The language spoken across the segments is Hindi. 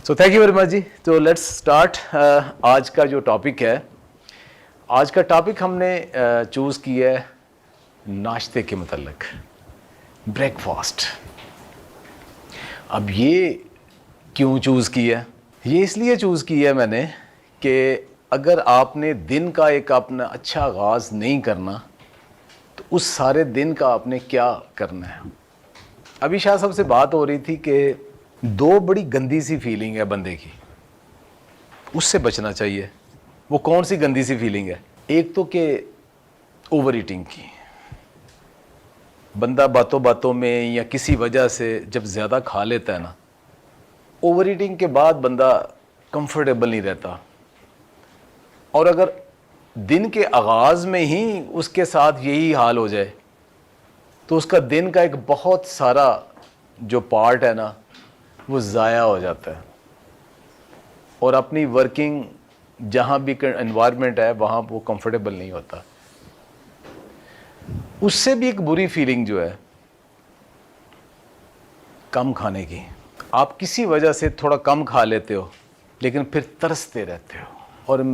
So thank you very much जी। तो लेट्स स्टार्ट। आज का जो टॉपिक है, आज का टॉपिक हमने चूज़ किया है नाश्ते के मतलब ब्रेकफास्ट। अब ये क्यों चूज़ किया है? ये इसलिए चूज़ किया है मैंने कि अगर आपने दिन का एक अपना अच्छा आगाज़ नहीं करना तो उस सारे दिन का आपने क्या करना है। अभी शाह साहब से बात हो रही थी कि दो बड़ी गंदी सी फीलिंग है बंदे की, उससे बचना चाहिए। वो कौन सी गंदी सी फीलिंग है? एक तो कि ओवर ईटिंग की, बंदा बातों बातों में या किसी वजह से जब ज़्यादा खा लेता है ना, ओवर ईटिंग के बाद बंदा कंफर्टेबल नहीं रहता। और अगर दिन के आगाज़ में ही उसके साथ यही हाल हो जाए तो उसका दिन का एक बहुत सारा जो पार्ट है ना वो ज़ाया हो जाता है और अपनी वर्किंग जहाँ भी एनवायरनमेंट है वहाँ वो कंफर्टेबल नहीं होता। उससे भी एक बुरी फीलिंग जो है कम खाने की। आप किसी वजह से थोड़ा कम खा लेते हो लेकिन फिर तरसते रहते हो। और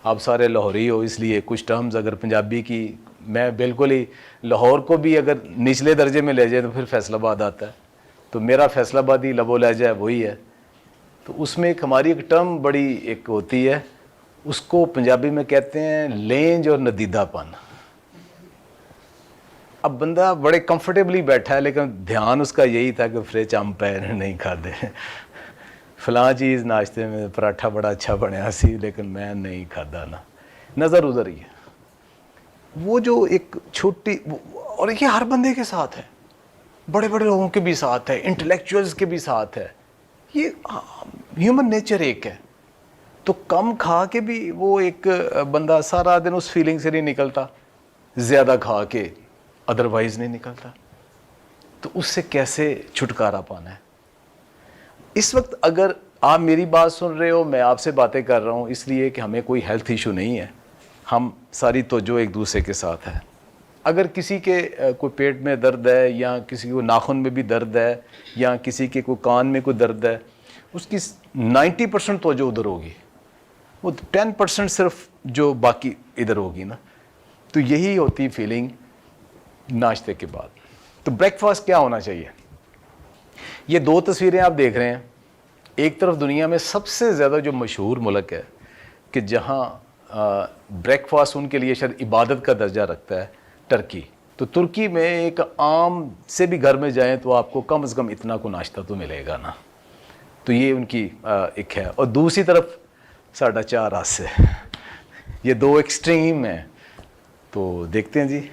आप सारे लाहौरी हो इसलिए कुछ टर्म्स अगर पंजाबी की, मैं बिल्कुल ही लाहौर को भी अगर निचले दर्जे में ले जाए तो फिर फैसलाबाद आता है, तो मेरा फैसलाबादी लबो लहजा है वही है। तो उसमें एक हमारी एक टर्म बड़ी एक होती है, उसको पंजाबी में कहते हैं लेंज और नदीदापन। अब बंदा बड़े कंफर्टेबली बैठा है लेकिन ध्यान उसका यही था कि फ्रिज हम पैर नहीं खाते, फलां चीज़ नाश्ते में पराठा बड़ा अच्छा बनया सी लेकिन मैं नहीं खाता ना, नज़र उधर ही है। वो जो एक छोटी, और ये हर बंदे के साथ है, बड़े बड़े लोगों के भी साथ है, इंटेलेक्चुअल्स के भी साथ है। ये ह्यूमन नेचर एक है। तो कम खा के भी वो एक बंदा सारा दिन उस फीलिंग से नहीं निकलता, ज़्यादा खा के अदरवाइज नहीं निकलता। तो उससे कैसे छुटकारा पाना है? इस वक्त अगर आप मेरी बात सुन रहे हो, मैं आपसे बातें कर रहा हूँ इसलिए कि हमें कोई हेल्थ इशू नहीं है, हम सारी तवज्जो एक दूसरे के साथ है। अगर किसी के कोई पेट में दर्द है या किसी को नाखून में भी दर्द है या किसी के कोई कान में कोई दर्द है, उसकी 90% तवज्जो उधर होगी, वो 10% सिर्फ जो बाकी इधर होगी ना। तो यही होती फीलिंग नाश्ते के बाद। तो ब्रेकफास्ट क्या होना चाहिए? ये दो तस्वीरें आप देख रहे हैं। एक तरफ दुनिया में सबसे ज़्यादा जो मशहूर मुल्क है कि जहाँ ब्रेकफास्ट उनके लिए शायद इबादत का दर्जा रखता है, टर्की। तो तुर्की में एक आम से भी घर में जाएं तो आपको कम से कम इतना को नाश्ता तो मिलेगा ना। तो ये उनकी एक है। और दूसरी तरफ साढ़ा चार हास्य, ये दो एक्सट्रीम हैं। तो देखते हैं जी।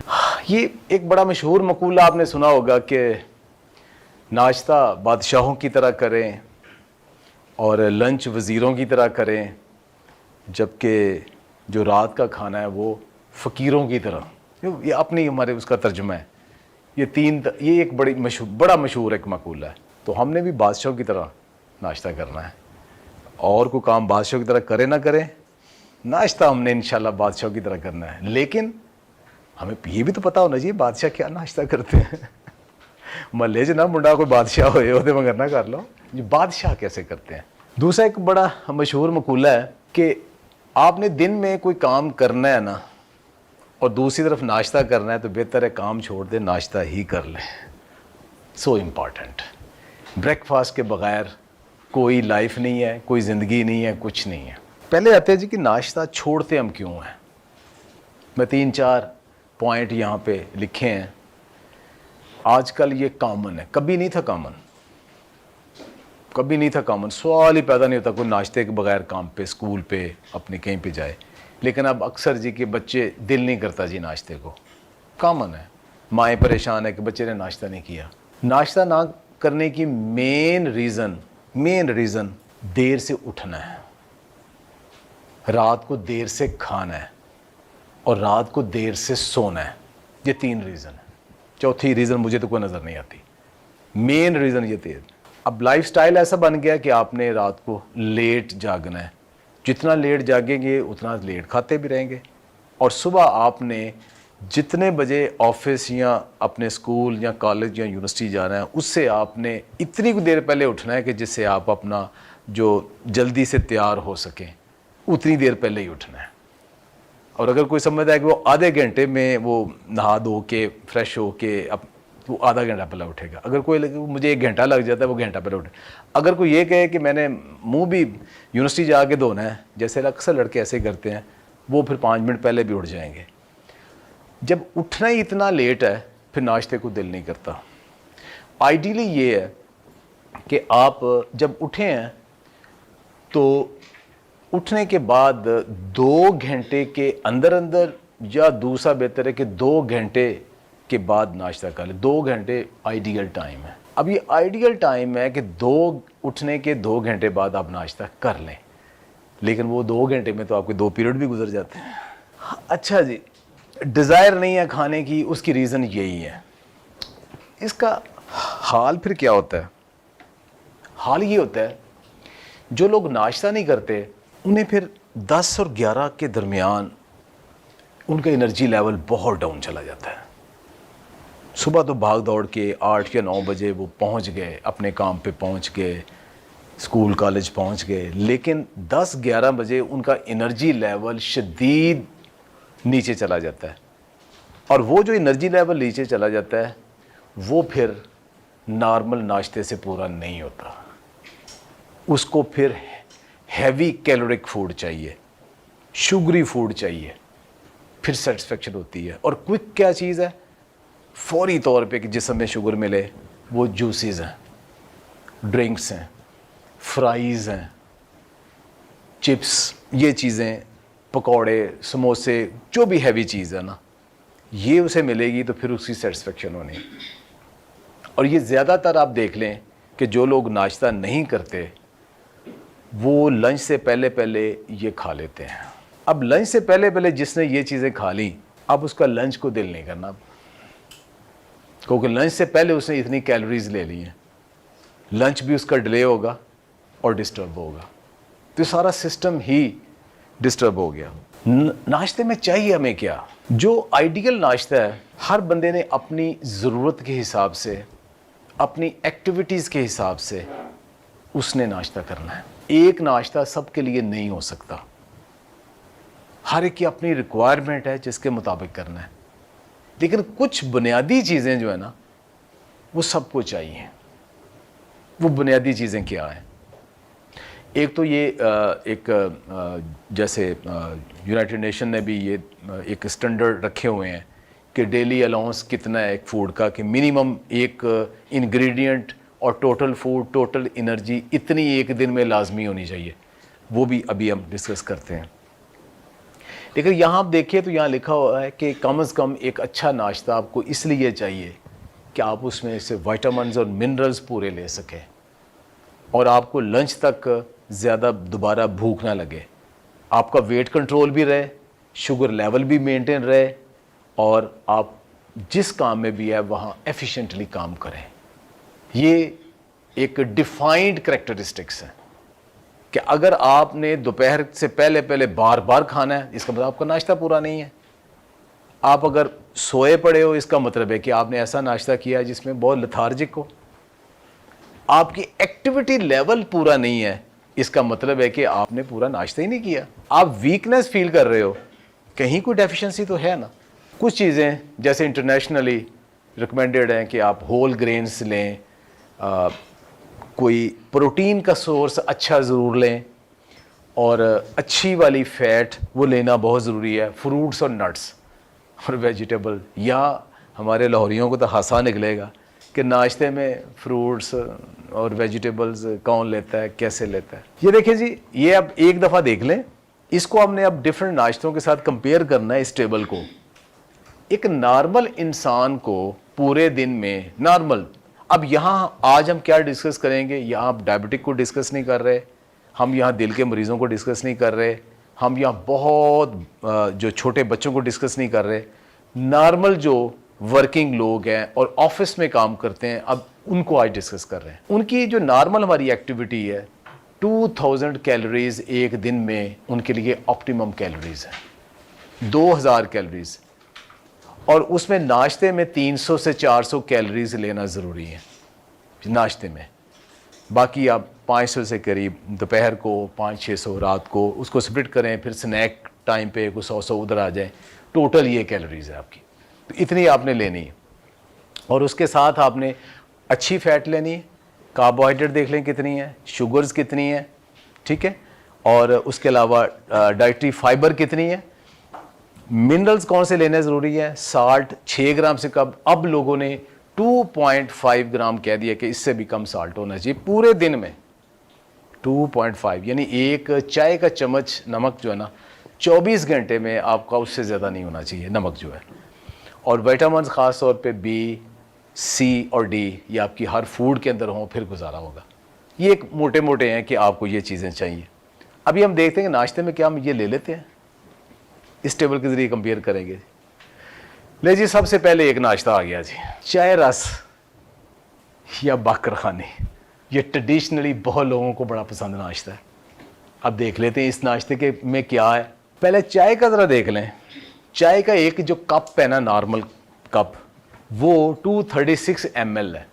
ये एक बड़ा मशहूर मकूला आपने सुना होगा कि नाश्ता बादशाहों की तरह करें और लंच वज़ीरों की तरह करें, जबकि जो रात का खाना है वो फ़कीरों की तरह। ये अपनी हमारे उसका तर्जुमा है। ये एक बड़ा मशहूर एक मकूला है। तो हमने भी बादशाहों की तरह नाश्ता करना है, और कोई काम बादशाहों की तरह करे ना करे, नाश्ता हमने इंशाल्लाह बादशाहों की तरह करना है। लेकिन हमें ये भी तो पता होना चाहिए बादशाह क्या नाश्ता करते हैं। महल्ले च ना मुंडा कोई बादशाह होए वो मगर ना कर लो, ये बादशाह कैसे करते हैं। दूसरा एक बड़ा मशहूर मकूला है कि आपने दिन में कोई काम करना है ना और दूसरी तरफ नाश्ता करना है तो बेहतर है काम छोड़ दे, नाश्ता ही कर ले। So important. ब्रेकफास्ट के बगैर कोई लाइफ नहीं है, कोई ज़िंदगी नहीं है, कुछ नहीं है। पहले आते हैं जी कि नाश्ता छोड़ते हम क्यों हैं। मैं 3-4 पॉइंट यहाँ पे लिखे हैं। आजकल ये कॉमन है, कभी नहीं था कॉमन, कभी नहीं था कॉमन। सवाल ही पैदा नहीं होता कोई नाश्ते के बगैर काम पे, स्कूल पे, अपने कहीं पे जाए। लेकिन अब अक्सर जी के बच्चे दिल नहीं करता जी नाश्ते को, कॉमन है। माएँ परेशान है कि बच्चे ने नाश्ता नहीं किया। नाश्ता ना करने की मेन रीज़न देर से उठना है, रात को देर से खाना है और रात को देर से सोना है। ये 3 रीज़न है। चौथी रीज़न मुझे तो कोई नज़र नहीं आती। मेन रीज़न ये 3। अब लाइफस्टाइल ऐसा बन गया कि आपने रात को लेट जागना है, जितना लेट जागेंगे उतना लेट खाते भी रहेंगे, और सुबह आपने जितने बजे ऑफिस या अपने स्कूल या कॉलेज या यूनिवर्सिटी जाना है, उससे आपने इतनी देर पहले उठना है कि जिससे आप अपना जो जल्दी से तैयार हो सकें, उतनी देर पहले ही उठना है। और अगर कोई समझता है कि वो आधे घंटे में वो नहा धो के फ्रेश हो के अब वो आधा घंटा पहले उठेगा, अगर कोई लगे मुझे 1 घंटा लग जाता है, वो घंटा पहले उठे। अगर कोई ये कहे कि मैंने मुंह भी यूनिवर्सिटी जाके धोना है, जैसे अक्सर लड़के ऐसे करते हैं, वो फिर 5 मिनट पहले भी उठ जाएंगे। जब उठना ही इतना लेट है, फिर नाश्ते को दिल नहीं करता। आइडियली ये है कि आप जब उठे हैं तो उठने के बाद 2 घंटे के अंदर अंदर, या दूसरा बेहतर है कि 2 घंटे के बाद नाश्ता कर लें। 2 घंटे आइडियल टाइम है। अब ये आइडियल टाइम है कि उठने के 2 घंटे बाद आप नाश्ता कर लें, लेकिन वो 2 घंटे में तो आपके 2 पीरियड भी गुजर जाते हैं। अच्छा जी, डिज़ायर नहीं है खाने की, उसकी रीज़न यही है। इसका हाल फिर क्या होता है? हाल ये होता है, जो लोग नाश्ता नहीं करते उन्हें फिर 10 और 11 के दरमियान उनका एनर्जी लेवल बहुत डाउन चला जाता है। सुबह तो भाग दौड़ के 8 या 9 बजे वो पहुंच गए, अपने काम पे पहुंच गए, स्कूल कॉलेज पहुंच गए, लेकिन 10-11 बजे उनका एनर्जी लेवल शदीद नीचे चला जाता है। और वो जो एनर्जी लेवल नीचे चला जाता है, वो फिर नॉर्मल नाश्ते से पूरा नहीं होता। उसको फिर हैवी कैलोरिक फूड चाहिए, शुगरी फूड चाहिए, फिर सेटिस्फेक्शन होती है। और क्विक क्या चीज़ है? फौरी तौर पे कि जिसमें शुगर मिले, वो जूसेस हैं, ड्रिंक्स हैं, फ्राइज़ हैं, चिप्स, ये चीज़ें, पकौड़े, समोसे, जो भी हैवी चीज़ है ना, ये उसे मिलेगी तो फिर उसकी सेटिस्फेक्शन होनी। और ये ज़्यादातर आप देख लें कि जो लोग नाश्ता नहीं करते वो लंच से पहले पहले ये खा लेते हैं। अब लंच से पहले पहले जिसने ये चीज़ें खा ली, अब उसका लंच को दिल नहीं करना, क्योंकि लंच से पहले उसने इतनी कैलोरीज ले ली हैं। लंच भी उसका डिले होगा और डिस्टर्ब होगा, तो सारा सिस्टम ही डिस्टर्ब हो गया। नाश्ते में चाहिए हमें क्या? जो आइडियल नाश्ता है, हर बंदे ने अपनी ज़रूरत के हिसाब से, अपनी एक्टिविटीज़ के हिसाब से उसने नाश्ता करना है। एक नाश्ता सबके लिए नहीं हो सकता, हर एक की अपनी रिक्वायरमेंट है जिसके मुताबिक करना है। लेकिन कुछ बुनियादी चीज़ें जो है ना, वो सबको चाहिए। वो बुनियादी चीज़ें क्या हैं? एक तो ये जैसे यूनाइटेड नेशन ने भी ये एक स्टैंडर्ड रखे हुए हैं कि डेली अलाउंस कितना है एक फूड का, कि मिनिमम एक इंग्रेडिएंट और टोटल फूड, टोटल एनर्जी इतनी एक दिन में लाजमी होनी चाहिए। वो भी अभी हम डिस्कस करते हैं। लेकिन यहाँ आप देखिए तो यहाँ लिखा हुआ है कि कम से कम एक अच्छा नाश्ता आपको इसलिए चाहिए कि आप उसमें से विटामिन्स और मिनरल्स पूरे ले सकें और आपको लंच तक ज़्यादा दोबारा भूख ना लगे, आपका वेट कंट्रोल भी रहे, शुगर लेवल भी मेंटेन रहे, और आप जिस काम में भी है वहाँ एफिशिएंटली काम करें। ये एक डिफाइंड करैक्टरिस्टिक्स है कि अगर आपने दोपहर से पहले पहले बार बार खाना है, इसका मतलब आपका नाश्ता पूरा नहीं है। आप अगर सोए पड़े हो, इसका मतलब है कि आपने ऐसा नाश्ता किया जिसमें बहुत लथार्जिक हो। आपकी एक्टिविटी लेवल पूरा नहीं है, इसका मतलब है कि आपने पूरा नाश्ता ही नहीं किया। आप वीकनेस फील कर रहे हो, कहीं कोई डेफिशिएंसी तो है ना। कुछ चीज़ें जैसे इंटरनेशनली रिकमेंडेड हैं कि आप होल ग्रेन्स लें, कोई प्रोटीन का सोर्स अच्छा ज़रूर लें, और अच्छी वाली फ़ैट वो लेना बहुत ज़रूरी है। फ्रूट्स और नट्स और वेजिटेबल, या हमारे लाहौरियों को तो हंसा निकलेगा कि नाश्ते में फ्रूट्स और वेजिटेबल्स कौन लेता है, कैसे लेता है। ये देखिए जी, ये अब एक दफ़ा देख लें, इसको हमने अब डिफरेंट नाश्तों के साथ कंपेयर करना है। इस टेबल को एक नॉर्मल इंसान को पूरे दिन में नॉर्मल, अब यहाँ आज हम क्या डिस्कस करेंगे, यहाँ आप डायबिटिक को डिस्कस नहीं कर रहे, हम यहाँ दिल के मरीज़ों को डिस्कस नहीं कर रहे, हम यहाँ बहुत जो छोटे बच्चों को डिस्कस नहीं कर रहे। नॉर्मल जो वर्किंग लोग हैं और ऑफिस में काम करते हैं, अब उनको आज डिस्कस कर रहे हैं। उनकी जो नॉर्मल हमारी एक्टिविटी है, 2000 कैलोरीज एक दिन में उनके लिए ऑप्टिमम कैलोरीज है, 2000 कैलोरीज। और उसमें नाश्ते में 300 से 400 कैलोरीज लेना ज़रूरी है नाश्ते में। बाकी आप 500 से करीब दोपहर को, 500-600 रात को, उसको स्प्लिट करें, फिर स्नैक टाइम पे कुछ 100 उधर आ जाए, टोटल ये कैलोरीज है आपकी। तो इतनी आपने लेनी है। और उसके साथ आपने अच्छी फ़ैट लेनी है, कार्बोहाइड्रेट देख लें कितनी है, शुगर्स कितनी है, ठीक है, और उसके अलावा डाइटरी फाइबर कितनी है, मिनरल्स कौन से लेने ज़रूरी है, साल्ट 6 ग्राम से कम। अब लोगों ने 2.5 ग्राम कह दिया कि इससे भी कम साल्ट होना चाहिए पूरे दिन में। 2.5 यानी एक चाय का चम्मच नमक जो है ना 24 घंटे में आपका उससे ज़्यादा नहीं होना चाहिए नमक जो है। और विटामिन ख़ास तौर पे बी, सी और डी ये आपकी हर फूड के अंदर हों, फिर गुजारा होगा। ये एक मोटे मोटे हैं कि आपको ये चीज़ें चाहिए। अभी हम देखते हैं कि नाश्ते में क्या हम ये ले लेते हैं, इस टेबल के ज़रिए कंपेयर करेंगे। ले जी, सबसे पहले एक नाश्ता आ गया जी, चाय रस या बाकर खानी। ये ट्रेडिशनली बहुत लोगों को बड़ा पसंद नाश्ता है। अब देख लेते हैं इस नाश्ते के में क्या है। पहले चाय का ज़रा देख लें। चाय का एक जो कप है ना, नॉर्मल कप, वो 236 ml है,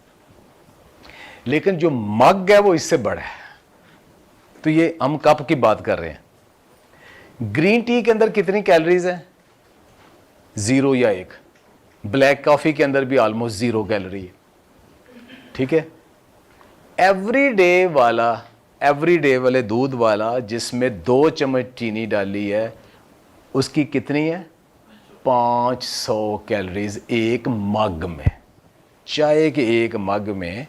लेकिन जो मग है वो इससे बड़ा है। तो ये हम कप की बात कर रहे हैं। ग्रीन टी के अंदर कितनी कैलोरीज है? 0 या 1। ब्लैक कॉफ़ी के अंदर भी ऑलमोस्ट 0 कैलोरी है, ठीक है। एवरीडे वाले दूध वाला जिसमें 2 चम्मच चीनी डाली है, उसकी कितनी है? 500 कैलोरीज एक मग में। चाय के एक मग में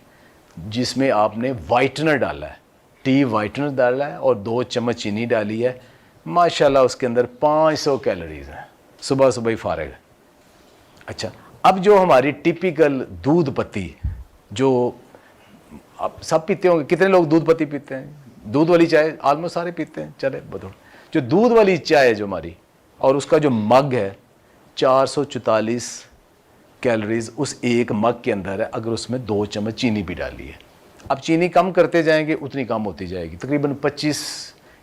जिसमें आपने वाइटनर डाला है, टी वाइटनर डाला है और 2 चम्मच चीनी डाली है, माशाल्लाह उसके अंदर 500 कैलोरीज हैं। सुबह सुबह ही फारिग है। अच्छा, अब जो हमारी टिपिकल दूध पत्ती जो आप सब पीते होंगे, कितने लोग दूध पत्ती पीते हैं? दूध वाली चाय ऑलमोस्ट सारे पीते हैं। चले बताओ, जो दूध वाली चाय है जो हमारी, और उसका जो मग है 444 कैलोरीज उस एक मग के अंदर है, अगर उसमें 2 चम्मच चीनी भी डाली है। अब चीनी कम करते जाएंगे उतनी कम होती जाएगी, तकरीबन 25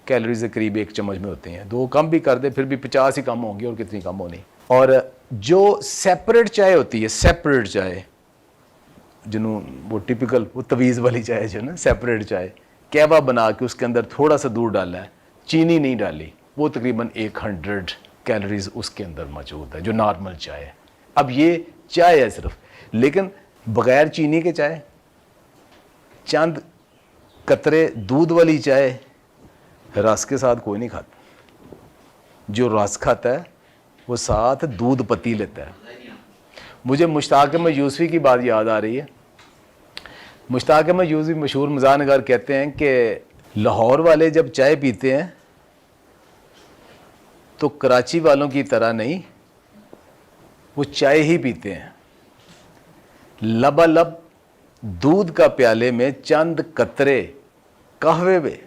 कैलोरीज के करीब एक चम्मच में होती हैं। 2 कम भी कर दे फिर भी 50 ही कम होंगी, और कितनी कम होनी। और जो सेपरेट चाय होती है, सेपरेट चाय जिन्हों वो टिपिकल वो तवीज़ वाली चाय जो ना, सेपरेट चाय कहवा बना के उसके अंदर थोड़ा सा दूध डाला है, चीनी नहीं डाली, वो तकरीबन 100 कैलोरीज उसके अंदर मौजूद है, जो नॉर्मल चाय है। अब ये चाय है सिर्फ, लेकिन बग़ैर चीनी के चाय, चंद कतरे दूध वाली चाय, रस के साथ कोई नहीं खाता। जो रस खाता है वो साथ दूध पत्ती लेता है। मुझे मुश्ताक अहमद यूसुफ़ी की बात याद आ रही है। मुश्ताक अहमद यूसुफ़ी मशहूर मज़ाह नगार कहते हैं कि लाहौर वाले जब चाय पीते हैं तो कराची वालों की तरह नहीं, वो चाय ही पीते हैं। लबालब दूध का प्याले में चंद कतरे कहवे में,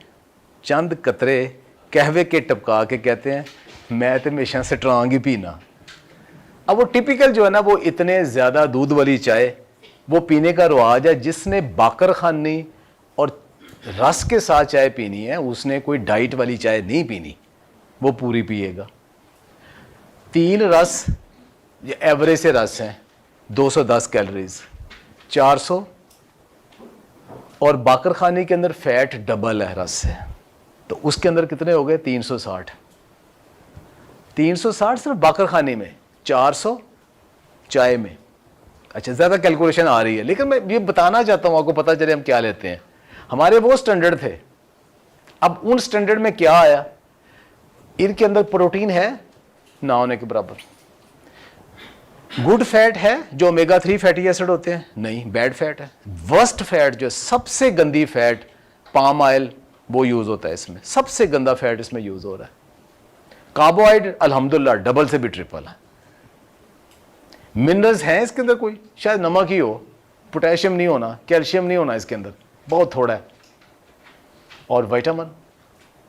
चंद कतरे कहवे के टपका के कहते हैं मैं तो हमेशा स्ट्रांग ही पीना। अब वो टिपिकल जो है ना, वो इतने ज़्यादा दूध वाली चाय वो पीने का रिवाज है। जिसने बाकर खानी और रस के साथ चाय पीनी है, उसने कोई डाइट वाली चाय नहीं पीनी, वो पूरी पिएगा। 3 रस ये एवरेज से रस हैं, 210 कैलोरीज, 400, और बाकर खाने के अंदर फैट डबल है रस से, तो उसके अंदर कितने हो गए? 360। 360 सिर्फ बाकर खाने में, 400 चाय में। अच्छा, ज़्यादा कैलकुलेशन आ रही है, लेकिन मैं ये बताना चाहता हूँ आपको पता चले हम क्या लेते हैं। हमारे वो स्टैंडर्ड थे, अब उन स्टैंडर्ड में क्या आया? इनके अंदर प्रोटीन है ना होने के बराबर, गुड फैट है जो ओमेगा 3 फैटी एसिड होते हैं, नहीं, बैड फैट है। वर्स्ट फैट जो सबसे गंदी फैट पाम ऑयल, वो यूज़ होता है इसमें, सबसे गंदा फैट इसमें यूज़ हो रहा है। कार्बोहाइड्रेट अल्हम्दुलिल्लाह डबल से भी ट्रिपल है। मिनरल्स हैं इसके अंदर कोई, शायद नमक ही हो, पोटेशियम नहीं होना, कैल्शियम नहीं होना इसके अंदर, बहुत थोड़ा है। और विटामिन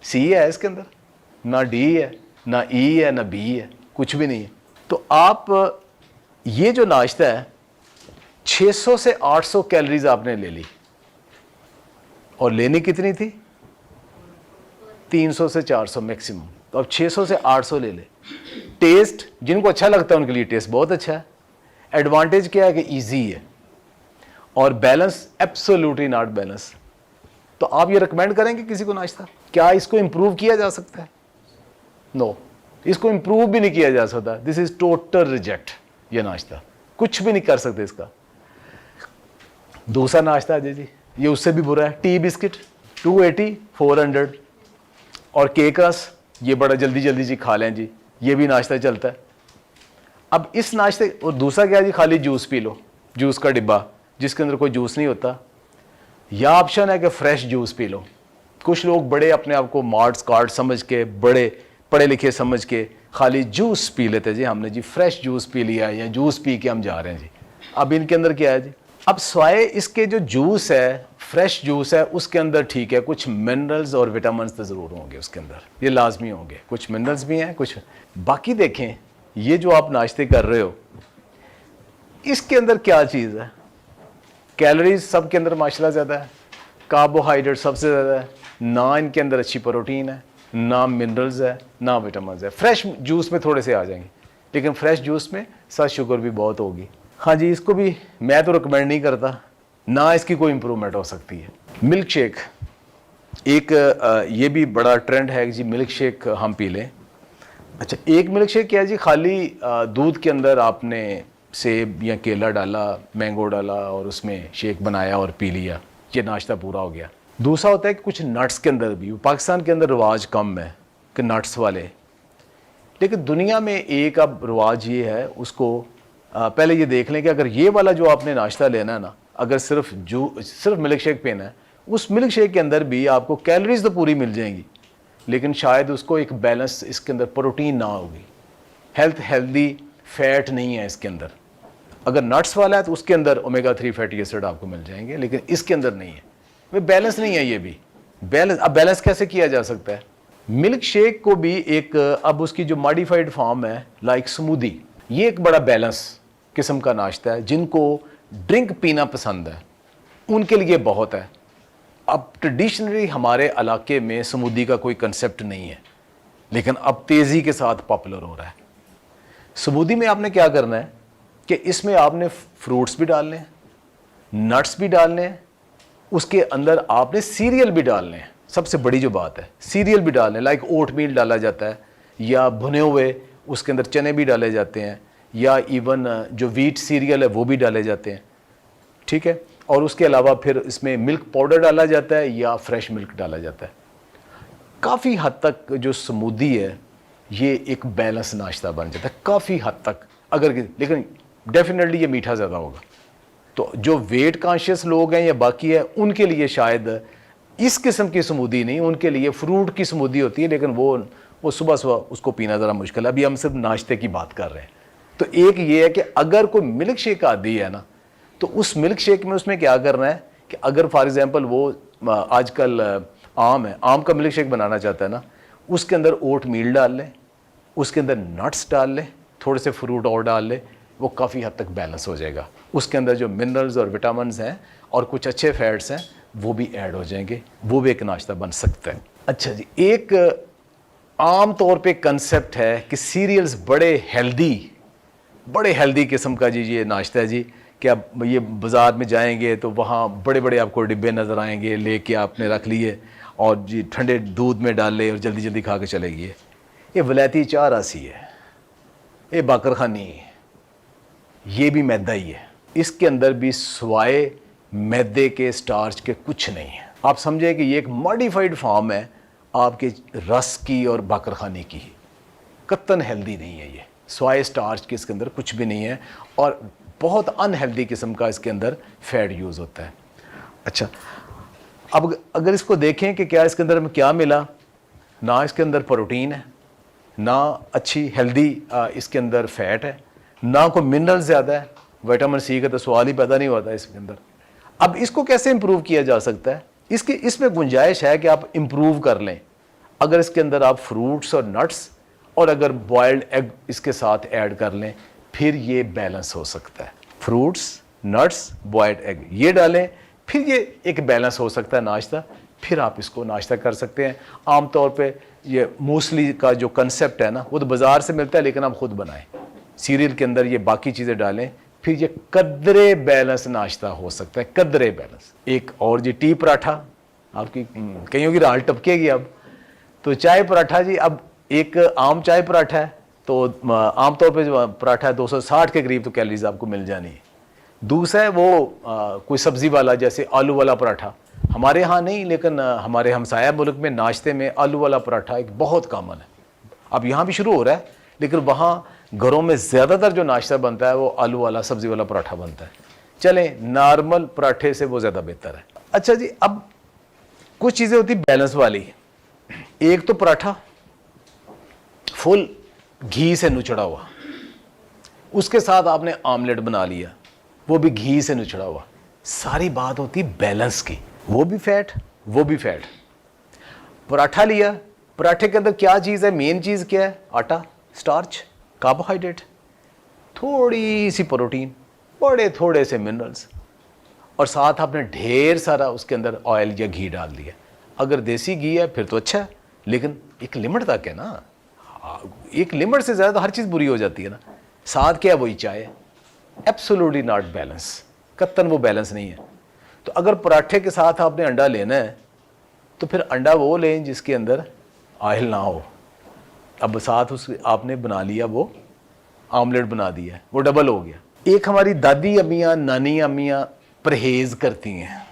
सी है इसके अंदर, ना डी है, ना ई है, ना बी है, कुछ भी नहीं है। तो आप ये जो नाश्ता है 600 से 800 कैलोरीज आपने ले ली, और लेनी कितनी थी? 300 से 400 मैक्सिमम। तो अब 600 से 800 ले ले। टेस्ट जिनको अच्छा लगता है उनके लिए टेस्ट बहुत अच्छा है। एडवांटेज क्या है कि इजी है, और बैलेंस एब्सोल्युटली नॉट बैलेंस। तो आप ये रिकमेंड करेंगे किसी को नाश्ता? क्या इसको इंप्रूव किया जा सकता है? नो, इसको इंप्रूव भी नहीं किया जा सकता। This is total reject. ये नाश्ता कुछ भी नहीं कर सकते इसका। दूसरा नाश्ता अजय जी, ये उससे भी बुरा है। टी बिस्किट 280 400, और केक रस, ये बड़ा जल्दी जल्दी जी खा लें जी, ये भी नाश्ता चलता है। अब इस नाश्ते, और दूसरा क्या जी, खाली जूस पी लो, जूस का डिब्बा जिसके अंदर कोई जूस नहीं होता। या ऑप्शन है कि फ्रेश जूस पी लो। कुछ लोग बड़े अपने आप को मार्ट्स कार्ड समझ के, बड़े पढ़े लिखे समझ के खाली जूस पी लेते जी, हमने जी फ्रेश जूस पी लिया या जूस पी के हम जा रहे हैं जी। अब इनके अंदर क्या है जी, अब स्वाय इसके जो जूस है, फ्रेश जूस है, उसके अंदर ठीक है कुछ मिनरल्स और विटामिन तो ज़रूर होंगे उसके अंदर, ये लाजमी होंगे। कुछ मिनरल्स भी हैं, कुछ बाकी। देखें ये जो आप नाश्ते कर रहे हो, इसके अंदर क्या चीज़ है? कैलोरीज सबके अंदर माशाल्लाह ज़्यादा है, कार्बोहाइड्रेट सबसे ज़्यादा है, ना इनके अंदर अच्छी प्रोटीन है, ना मिनरल्स है, ना विटामिन है। फ्रेश जूस में थोड़े से आ जाएंगे, लेकिन फ्रेश जूस में साथ शुगर भी बहुत होगी। हाँ जी, इसको भी मैं तो रिकमेंड नहीं करता, ना इसकी कोई इम्प्रूवमेंट हो सकती है। मिल्क शेक एक ये भी बड़ा ट्रेंड है कि जी मिल्क शेक हम पी लें। अच्छा, एक मिल्क शेक क्या है जी, खाली दूध के अंदर आपने सेब या केला डाला, मैंगो डाला और उसमें शेक बनाया और पी लिया, ये नाश्ता पूरा हो गया। दूसरा होता है कि कुछ नट्स के अंदर भी, पाकिस्तान के अंदर रिवाज कम है कि नट्स वाले, लेकिन दुनिया में एक अब रिवाज ये है, उसको पहले ये देख लें कि अगर ये वाला जो आपने नाश्ता लेना है ना, अगर सिर्फ मिल्क शेक पीना है, उस मिल्क शेक के अंदर भी आपको कैलोरीज तो पूरी मिल जाएंगी, लेकिन शायद उसको एक बैलेंस इसके अंदर प्रोटीन ना होगी, हेल्दी फैट नहीं है इसके अंदर। अगर नट्स वाला है तो उसके अंदर ओमेगा 3 फैटी एसिड आपको मिल जाएंगे, लेकिन इसके अंदर नहीं है। वे बैलेंस नहीं है ये भी। बैलेंस, अब बैलेंस कैसे किया जा सकता है? मिल्क शेक को भी एक, अब उसकी जो मॉडिफाइड फॉर्म है लाइक स्मूदी, ये एक बड़ा बैलेंस किस्म का नाश्ता है। जिनको ड्रिंक पीना पसंद है उनके लिए बहुत है। अब ट्रेडिशनली हमारे इलाके में स्मूदी का कोई कंसेप्ट नहीं है, लेकिन अब तेज़ी के साथ पॉपुलर हो रहा है। स्मूदी में आपने क्या करना है कि इसमें आपने फ्रूट्स भी डालने हैं, नट्स भी डालने हैं, उसके अंदर आपने सीरियल भी डालने हैं। सबसे बड़ी जो बात है, सीरियल भी डालने, लाइक ओट मील डाला जाता है, या भुने हुए उसके अंदर चने भी डाले जाते हैं, या इवन जो व्हीट सीरियल है वो भी डाले जाते हैं, ठीक है। और उसके अलावा फिर इसमें मिल्क पाउडर डाला जाता है या फ्रेश मिल्क डाला जाता है। काफ़ी हद तक जो स्मूदी है ये एक बैलेंस नाश्ता बन जाता है काफ़ी हद तक, अगर, लेकिन डेफिनेटली ये मीठा ज़्यादा होगा। तो जो वेट कॉन्शियस लोग हैं या बाकी है, उनके लिए शायद इस किस्म की स्मूदी नहीं, उनके लिए फ्रूट की स्मूदी होती है, लेकिन वो सुबह सुबह उसको पीना ज़रा मुश्किल है। अभी हम सिर्फ नाश्ते की बात कर रहे हैं। तो एक ये है कि अगर कोई मिल्क शेक आदि है ना, तो उस मिल्क शेक में उसमें क्या करना है कि अगर फॉर एग्जांपल वो आजकल आम है, आम का मिल्क शेक बनाना चाहता है ना, उसके अंदर ओट मील डाल लें, उसके अंदर नट्स डाल लें, थोड़े से फ्रूट और डाल लें, वो काफ़ी हद तक बैलेंस हो जाएगा। उसके अंदर जो मिनरल्स और विटामिन्स हैं और कुछ अच्छे फैट्स हैं वो भी ऐड हो जाएंगे, वो भी एक नाश्ता बन सकता है। अच्छा जी, एक आम तौर पे कंसेप्ट है कि सीरियल्स बड़े हेल्दी किस्म का जी ये नाश्ता है जी, कि आप ये बाज़ार में जाएंगे तो वहाँ बड़े बड़े आपको डिब्बे नज़र आएंगे, लेके आपने रख लिए और जी ठंडे दूध में डाल ले और जल्दी जल्दी खा के चले गए। ये वलैती चाह रासी है, ये बाकरखानी है, ये भी मैदा ही है। इसके अंदर भी स्वाय मैदे के स्टार्च के कुछ नहीं है। आप समझे कि ये एक मॉडिफाइड फॉर्म है आपके रस की और बाकरखानी की। कत्तन हेल्दी नहीं है ये, स्वाय स्टार्च के इसके अंदर कुछ भी नहीं है, और बहुत अनहेल्दी किस्म का इसके अंदर फैट यूज़ होता है। अच्छा, अब अगर इसको देखें कि क्या इसके अंदर हमें क्या मिला, ना इसके अंदर प्रोटीन है, ना अच्छी हेल्दी इसके अंदर फैट है, ना कोई मिनरल ज़्यादा है, विटामिन सी का तो सवाल ही पैदा नहीं होता इसके अंदर। अब इसको कैसे इम्प्रूव किया जा सकता है? इसमें गुंजाइश है कि आप इम्प्रूव कर लें। अगर इसके अंदर आप फ्रूट्स और नट्स और अगर बॉयल्ड एग इसके साथ ऐड कर लें, फिर ये बैलेंस हो सकता है। फ्रूट्स, नट्स, बॉयल्ड एग ये डालें, फिर ये एक बैलेंस हो सकता है नाश्ता। फिर आप इसको नाश्ता कर सकते हैं। आमतौर पे ये मूसली का जो कंसेप्ट है ना, वो तो बाज़ार से मिलता है, लेकिन आप खुद बनाएं। सीरियल के अंदर ये बाकी चीज़ें डालें, फिर ये कदरे बैलेंस नाश्ता हो सकता है, कदरे बैलेंस। एक और जी टी पराठा, आपकी कईयों की राल टपकेगी अब। तो चाय पराठा जी, अब एक आम चाय पराठा है, तो आमतौर पे जो पराठा है 260 के करीब तो कैलोरीज आपको मिल जानी है। दूसरा है वो कोई सब्ज़ी वाला, जैसे आलू वाला पराठा। हमारे यहाँ नहीं, लेकिन हमारे हमसाया मुल्क में नाश्ते में आलू वाला पराठा एक बहुत कॉमन है। अब यहाँ भी शुरू हो रहा है, लेकिन वहाँ घरों में ज़्यादातर जो नाश्ता बनता है वो आलू वाला सब्ज़ी वाला पराठा बनता है। चलें, नॉर्मल पराठे से वो ज़्यादा बेहतर है। अच्छा जी, अब कुछ चीज़ें होती बैलेंस वाली। एक तो पराठा फुल घी से नुचड़ा हुआ, उसके साथ आपने आमलेट बना लिया, वो भी घी से नुचड़ा हुआ। सारी बात होती बैलेंस की, वो भी फैट, वो भी फैट। पराठा लिया, पराठे के अंदर क्या चीज़ है, मेन चीज़ क्या है? आटा, स्टार्च, कार्बोहाइड्रेट, थोड़ी सी प्रोटीन, बड़े थोड़े से मिनरल्स, और साथ आपने ढेर सारा उसके अंदर ऑयल या घी डाल दिया। अगर देसी घी है फिर तो अच्छा है, लेकिन एक लिमिट तक है ना। एक लिमिट से ज़्यादा हर चीज़ बुरी हो जाती है ना। साथ क्या है? वही चाय। एब्सोल्युटली नॉट बैलेंस, कत्तन वो बैलेंस नहीं है। तो अगर पराठे के साथ आपने अंडा लेना है तो फिर अंडा वो लें जिसके अंदर ऑयल ना हो। अब साथ उस आपने बना लिया, वो आमलेट बना दिया, वो डबल हो गया। एक हमारी दादी अम्मियाँ, नानी अम्मियाँ परहेज़ करती हैं।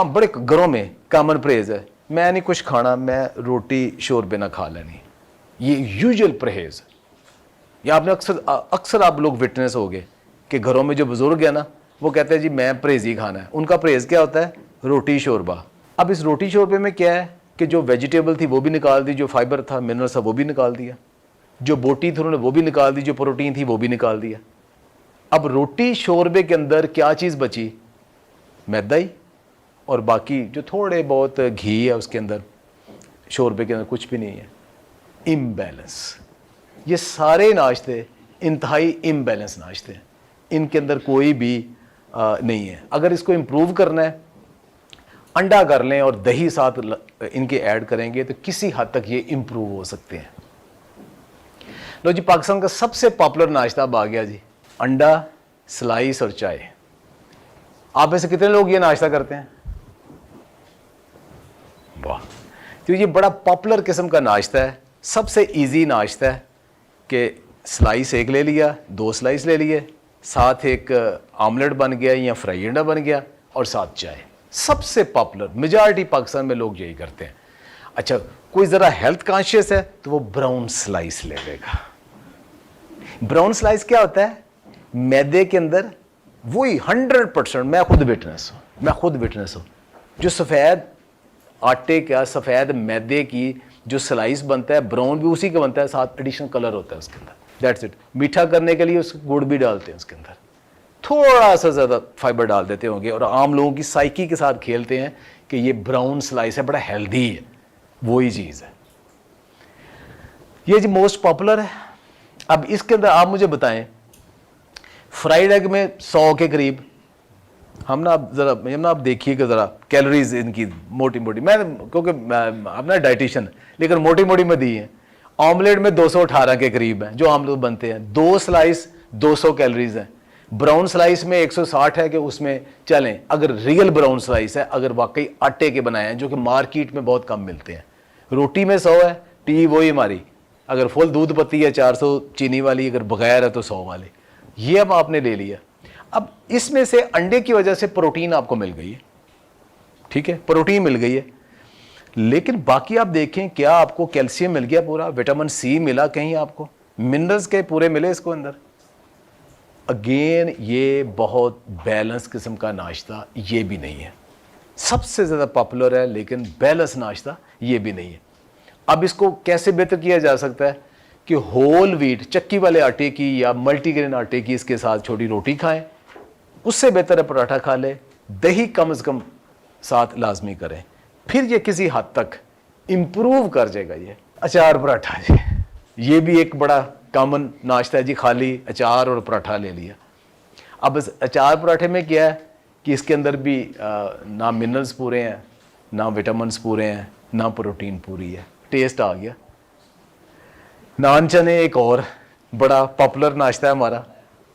बड़े घरों में कॉमन परहेज़ है, मैं नहीं कुछ खाना, मैं रोटी शोरबे ना खा लेनी। ये यूजुअल परहेज़। या आपने अक्सर आप लोग विटनेस हो गए कि घरों में जो बुजुर्ग है ना, वो कहते हैं जी मैं परहेज़ ही खाना है। उनका परहेज़ क्या होता है? रोटी शोरबा। अब इस रोटी शोरबे में क्या है कि जो वेजिटेबल थी वो भी निकाल दी, जो फाइबर था, मिनरल्स था, वो भी निकाल दिया, जो बोटी थी उन्होंने वो भी निकाल दी, जो प्रोटीन थी वो भी निकाल दिया। अब रोटी शोरबे के अंदर क्या चीज़ बची? मैदा ही, और बाकी जो थोड़े बहुत घी है उसके अंदर, शोरबे के अंदर कुछ भी नहीं है। इम्बैलेंस। ये सारे नाश्ते इंतहाई इम्बैलेंस नाश्ते हैं, इनके अंदर कोई भी नहीं है। अगर इसको इम्प्रूव करना है, अंडा कर लें और दही साथ इनके ऐड करेंगे तो किसी हद तक ये इम्प्रूव हो सकते हैं। लो जी, पाकिस्तान का सबसे पॉपुलर नाश्ता अब आ गया जी, अंडा, स्लाइस और चाय। आप में से कितने लोग ये नाश्ता करते हैं? वाह। तो ये बड़ा पॉपुलर किस्म का नाश्ता है, सबसे इजी नाश्ता है कि स्लाइस एक ले लिया, 2 स्लाइस ले लिए, साथ एक आमलेट बन गया या फ्राई अंडा बन गया, और साथ चाय। सबसे पॉपुलर, मेजॉरिटी पाकिस्तान में लोग यही करते हैं। अच्छा, कोई ज़रा हेल्थ कॉन्शियस है तो वो ब्राउन स्लाइस ले लेगा। ब्राउन स्लाइस क्या होता है? मैदे के अंदर वही 100%, मैं खुद विटनेस हूँ, जो सफ़ेद आटे का, सफ़ेद मैदे की जो स्लाइस बनता है, ब्राउन भी उसी का बनता है, साथ एडिशनल कलर होता है उसके अंदर। That's it. मीठा करने के लिए उस गुड़ भी डालते हैं उसके अंदर, थोड़ा सा ज़्यादा फाइबर डाल देते होंगे, और आम लोगों की साइकी के साथ खेलते हैं कि ये ब्राउन स्लाइस है, बड़ा हेल्दी है। वही चीज़ है ये जी, मोस्ट पॉपुलर है। अब इसके अंदर आप मुझे बताएं, फ्राइड एग में 100 के करीब, हम ना आप देखिएगा ज़रा कैलोरीज इनकी मोटी मोटी, मैं क्योंकि अपना डाइटिशियन, लेकिन मोटी मोटी में दी है। ऑमलेट में 218 के करीब है जो आमलेट बनते हैं, 2 स्लाइस 200 कैलोरीज हैं। ब्राउन स्लाइस में 160 है कि उसमें चलें, अगर रियल ब्राउन स्लाइस है, अगर वाकई आटे के बनाए हैं, जो कि मार्केट में बहुत कम मिलते हैं। रोटी में 100 है, टी वही हमारी, अगर फुल दूध पत्ती है 400 चीनी वाली, अगर बगैर है तो 100 वाली। ये अब आपने ले लिया। अब इसमें से अंडे की वजह से प्रोटीन आपको मिल गई है, ठीक है, प्रोटीन मिल गई है, लेकिन बाकी आप देखें क्या आपको कैल्शियम मिल गया पूरा, विटामिन सी मिला कहीं आपको, मिनरल्स के पूरे मिले इसको अंदर। अगेन ये बहुत बैलेंस किस्म का नाश्ता ये भी नहीं है। सबसे ज़्यादा पॉपुलर है लेकिन बैलेंस नाश्ता ये भी नहीं है। अब इसको कैसे बेहतर किया जा सकता है कि होल व्हीट, चक्की वाले आटे की या मल्टीग्रेन आटे की इसके साथ छोटी रोटी खाएं, उससे बेहतर है पराठा खा ले, दही कम से कम साथ लाजमी करें, फिर ये किसी हद तक इम्प्रूव कर जाएगा। ये अचार पराठा जी, ये भी एक बड़ा कॉमन नाश्ता है जी, खाली अचार और पराठा ले लिया। अब इस अचार पराठे में क्या है कि इसके अंदर भी ना मिनरल्स पूरे हैं, ना विटामिन्स पूरे हैं ना प्रोटीन पूरी है, टेस्ट आ गया। नान चने एक और बड़ा पॉपुलर नाश्ता है हमारा।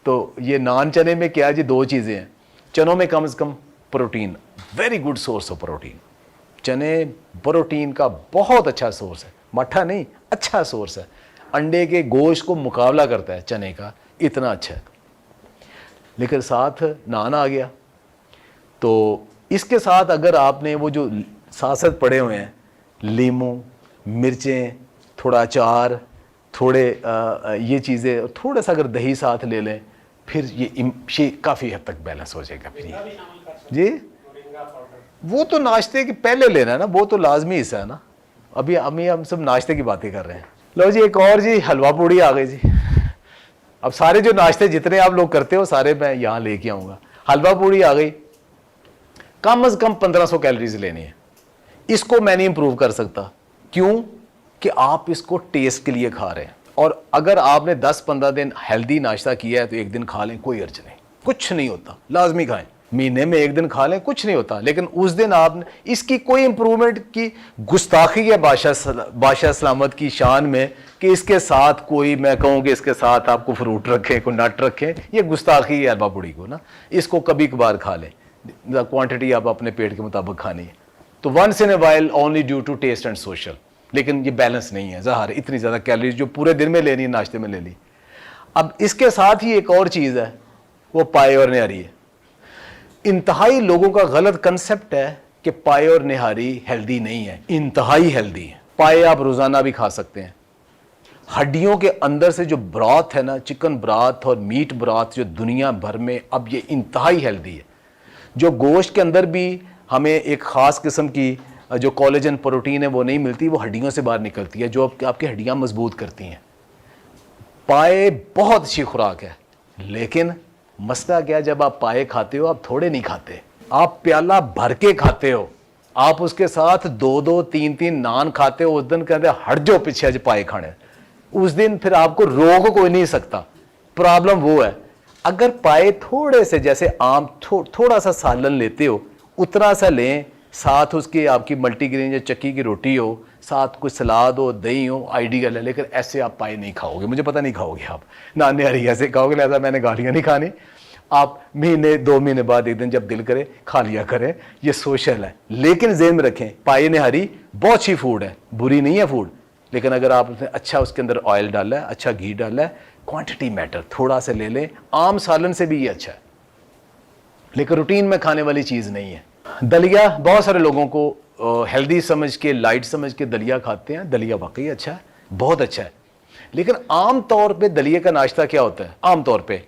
तो ये नान चने में क्या जी, दो चीज़ें हैं। चनों में कम से कम protein, very good source of protein. चने प्रोटीन का बहुत अच्छा सोर्स है, मट्ठा नहीं, अच्छा सोर्स है। अंडे के गोश्त को मुकाबला करता है चने का, इतना अच्छा है। लेकिन साथ नान आ गया, तो इसके साथ अगर आपने वो जो साथ साथ पड़े हुए हैं, लीमू, मिर्चें, थोड़ा अचार, थोड़े ये चीज़ें, थोड़ा सा अगर दही साथ ले लें, फिर ये काफ़ी हद तक बैलेंस हो जाएगा। फिर ये जी, वो तो नाश्ते के पहले लेना है ना, वो तो लाजमी हिस्सा है ना। अभी हम सब नाश्ते की बातें कर रहे हैं। लो जी, एक और जी, हलवा पूड़ी आ गई जी। अब सारे जो नाश्ते जितने आप लोग करते हो सारे मैं यहाँ लेके आऊँगा। हलवा पूड़ी आ गई, कम से कम 1500 कैलोरीज लेनी है। इसको मैं नहीं इंप्रूव कर सकता, क्यों कि आप इसको टेस्ट के लिए खा रहे हैं। और अगर आपने 10-15 दिन हेल्दी नाश्ता किया है तो एक दिन खा लें, कोई अर्ज नहीं, कुछ नहीं होता, लाजमी खाएं। महीने में एक दिन खा लें, कुछ नहीं होता। लेकिन उस दिन आपने इसकी कोई इंप्रूवमेंट की गुस्ताखी है बादशाह सलामत की शान में कि इसके साथ कोई, मैं कहूँ कि इसके साथ आपको फ्रूट रखें, कोई नट रखें, ये गुस्ताखी है हलवा पूड़ी को ना। इसको कभी कभार खा लें, क्वांटिटी आप अपने पेट के मुताबिक खानी है। तो once in a while only due to taste and social. लेकिन ये बैलेंस नहीं है, ज़ाहिर इतनी ज़्यादा कैलोरीज जो पूरे दिन में लेनी है नाश्ते में ले ली। अब इसके साथ ही एक और चीज़ है, वो पाए और निहारी है। इंतहाई लोगों का गलत कंसेप्ट है कि पाए और निहारी हेल्दी नहीं है, इंतहाई हेल्दी है। पाए आप रोज़ाना भी खा सकते हैं। हड्डियों के अंदर से जो ब्राथ है ना, चिकन ब्राथ और मीट ब्राथ, जो दुनिया भर में अब ये इंतहाई हेल्दी है। जो गोश्त के अंदर भी हमें एक ख़ास किस्म की जो कोलेजन प्रोटीन है वो नहीं मिलती, वो हड्डियों से बाहर निकलती है, जो आपकी हड्डियाँ मजबूत करती हैं। पाए बहुत अच्छी खुराक है, लेकिन मसला क्या, जब आप पाए खाते हो आप थोड़े नहीं खाते, आप प्याला भर के खाते हो। आप उसके साथ 2-2, 3-3 नान खाते हो। उस दिन कहते हट जाओ पीछे, आज पाए खाने। उस दिन फिर आपको रोक कोई नहीं सकता। प्रॉब्लम वो है, अगर पाए थोड़े से, जैसे आम थोड़ा सा सालन लेते हो, उतना सा लें, साथ उसके आपकी मल्टीग्रेन या चक्की की रोटी हो, साथ कुछ सलाद हो, दही हो, आइडियल है। लेकिन ऐसे आप पाए नहीं खाओगे, मुझे पता नहीं खाओगे आप, नानी हरी ऐसे खाओगे। लिहाजा मैंने गालियाँ नहीं खानी। आप महीने 2 महीने बाद एक दिन जब दिल करे खा लिया करें, ये सोशल है। लेकिन ज़हन में रखें, पाए निहारी बहुत अच्छी फूड है, बुरी नहीं है फूड। लेकिन अगर आप उसने अच्छा उसके अंदर ऑयल डाला है, अच्छा घी डाला है, क्वांटिटी मैटर, थोड़ा सा ले लें। आम सालन से भी ये अच्छा है, लेकिन रूटीन में खाने वाली चीज़ नहीं है। दलिया, बहुत सारे लोगों को हेल्दी समझ के, लाइट समझ के दलिया खाते हैं। दलिया वाकई अच्छा है, बहुत अच्छा है। लेकिन आम तौर पे दलिया का नाश्ता क्या होता है? आम तौर पे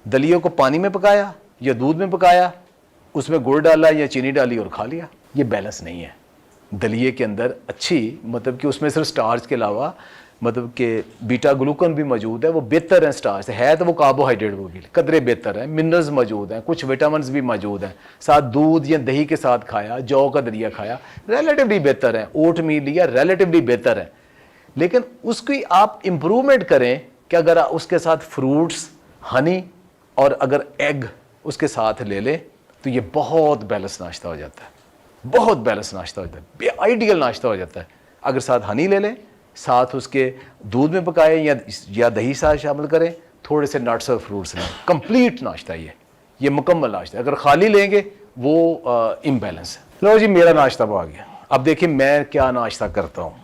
दलिया को पानी में पकाया या दूध में पकाया, उसमें गुड़ डाला या चीनी डाली और खा लिया। ये बैलेंस नहीं है। दलिए के अंदर अच्छी, मतलब कि उसमें सिर्फ स्टार्च के अलावा मतलब कि बीटा ग्लूकन भी मौजूद है, वो बेहतर है। स्टार्च है तो वो कार्बोहाइड्रेट, वो भी कदरे बेहतर है। मिनरल्स मौजूद हैं, कुछ विटामिन्स भी मौजूद हैं। साथ दूध या दही के साथ खाया, जौ का दलिया खाया, रिलेटिवली बेहतर है। ओट मील लिया, रिलेटिवली बेहतर है। लेकिन उसकी आप इम्प्रूवमेंट करें कि अगर उसके साथ फ्रूट्स, हनी और अगर एग उसके साथ ले लें तो ये बहुत बैलेंस नाश्ता हो जाता है, बहुत बैलेंस नाश्ता हो जाता है, आइडियल नाश्ता हो जाता है। अगर साथ हनी ले लें, साथ उसके दूध में पकाएं या दही साथ शामिल करें, थोड़े से नट्स और फ्रूट्स लें, कंप्लीट नाश्ता ये मुकम्मल नाश्ता है। अगर खाली लेंगे वो इम्बैलेंस है। लो जी, मेरा नाश्ता वो आ गया। अब देखिए मैं क्या नाश्ता करता हूँ,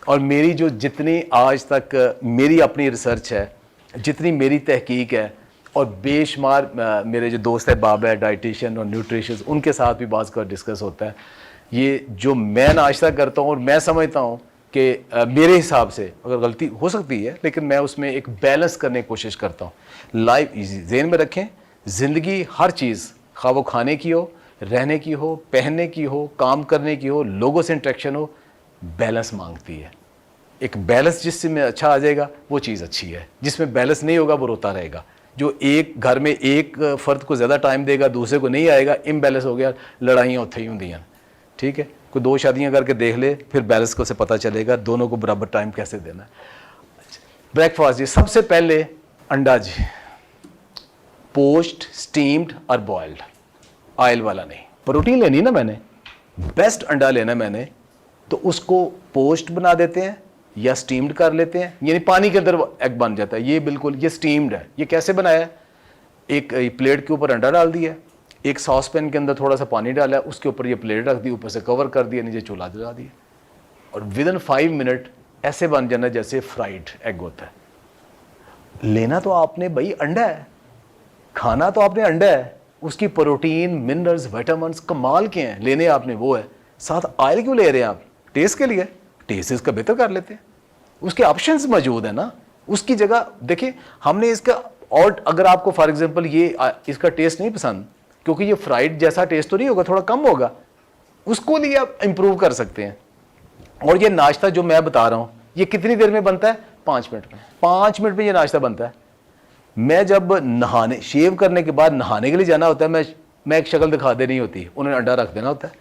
और मेरी जो जितनी आज तक मेरी अपनी रिसर्च है, जितनी मेरी तहकीक है, और बेशुमार मेरे जो दोस्त है बाब है डाइटिशियन और न्यूट्रिशन, उनके साथ भी बात कर डिस्कस होता है। ये जो मैं नाश्ता करता हूँ और मैं समझता हूँ कि मेरे हिसाब से, अगर गलती हो सकती है, लेकिन मैं उसमें एक बैलेंस करने की कोशिश करता हूँ। लाइफ ज़हन में रखें, ज़िंदगी हर चीज़, खा वो खाने की हो, रहने की हो, पहनने की हो, काम करने की हो, लोगों से इंटरेक्शन हो, बैलेंस मांगती है। एक बैलेंस जिसमें अच्छा आ जाएगा वो चीज़ अच्छी है, जिसमें बैलेंस नहीं होगा वो रोता रहेगा। जो एक घर में एक फ़र्द को ज़्यादा टाइम देगा, दूसरे को नहीं आएगा, इम्बैलेंस हो गया, लड़ाइयाँ उत्थे ही होंगी। ठीक है, कोई 2 शादियाँ करके देख ले, फिर बैलेंस को से पता चलेगा दोनों को बराबर टाइम कैसे देना है। ब्रेकफास्ट जी, सबसे पहले अंडा जी, पोस्ट, स्टीम्ड और बॉयल्ड, ऑयल वाला नहीं। प्रोटीन लेनी ना मैंने, बेस्ट अंडा लेना मैंने, तो उसको पोस्ट बना देते हैं या स्टीम्ड कर लेते हैं, यानी पानी के अंदर एग बन जाता है। ये बिल्कुल ये स्टीम्ड है। ये कैसे बनाया है? एक प्लेट के ऊपर अंडा डाल दिया, एक सॉस पैन के अंदर थोड़ा सा पानी डाला, उसके ऊपर ये प्लेट रख दी, ऊपर से कवर कर दिया, नीचे चूल्हा जला दिया, और विदिन 5 मिनट ऐसे बन जाना जैसे फ्राइड एग होता है। लेना तो आपने भाई अंडा है, खाना तो आपने अंडा है, उसकी प्रोटीन, मिनरल्स, विटामिन्स कमाल के हैं, लेने आपने वो है। साथ ऑयल क्यों ले रहे हैं आप? टेस्ट के लिए। टेस्ट इसका बेहतर कर लेते हैं, उसके ऑप्शंस मौजूद है ना। उसकी जगह देखिए हमने इसका, और अगर आपको फॉर एग्जांपल ये इसका टेस्ट नहीं पसंद, क्योंकि ये फ्राइड जैसा टेस्ट तो नहीं होगा, थोड़ा कम होगा, उसको लिए आप इंप्रूव कर सकते हैं। और ये नाश्ता जो मैं बता रहा हूँ, ये कितनी देर में बनता है? 5 मिनट में। 5 मिनट में ये नाश्ता बनता है। मैं जब नहाने, शेव करने के बाद नहाने के लिए जाना होता है, मैं एक शक्ल दिखा देनी होती, उन्होंने अंडा रख देना होता है,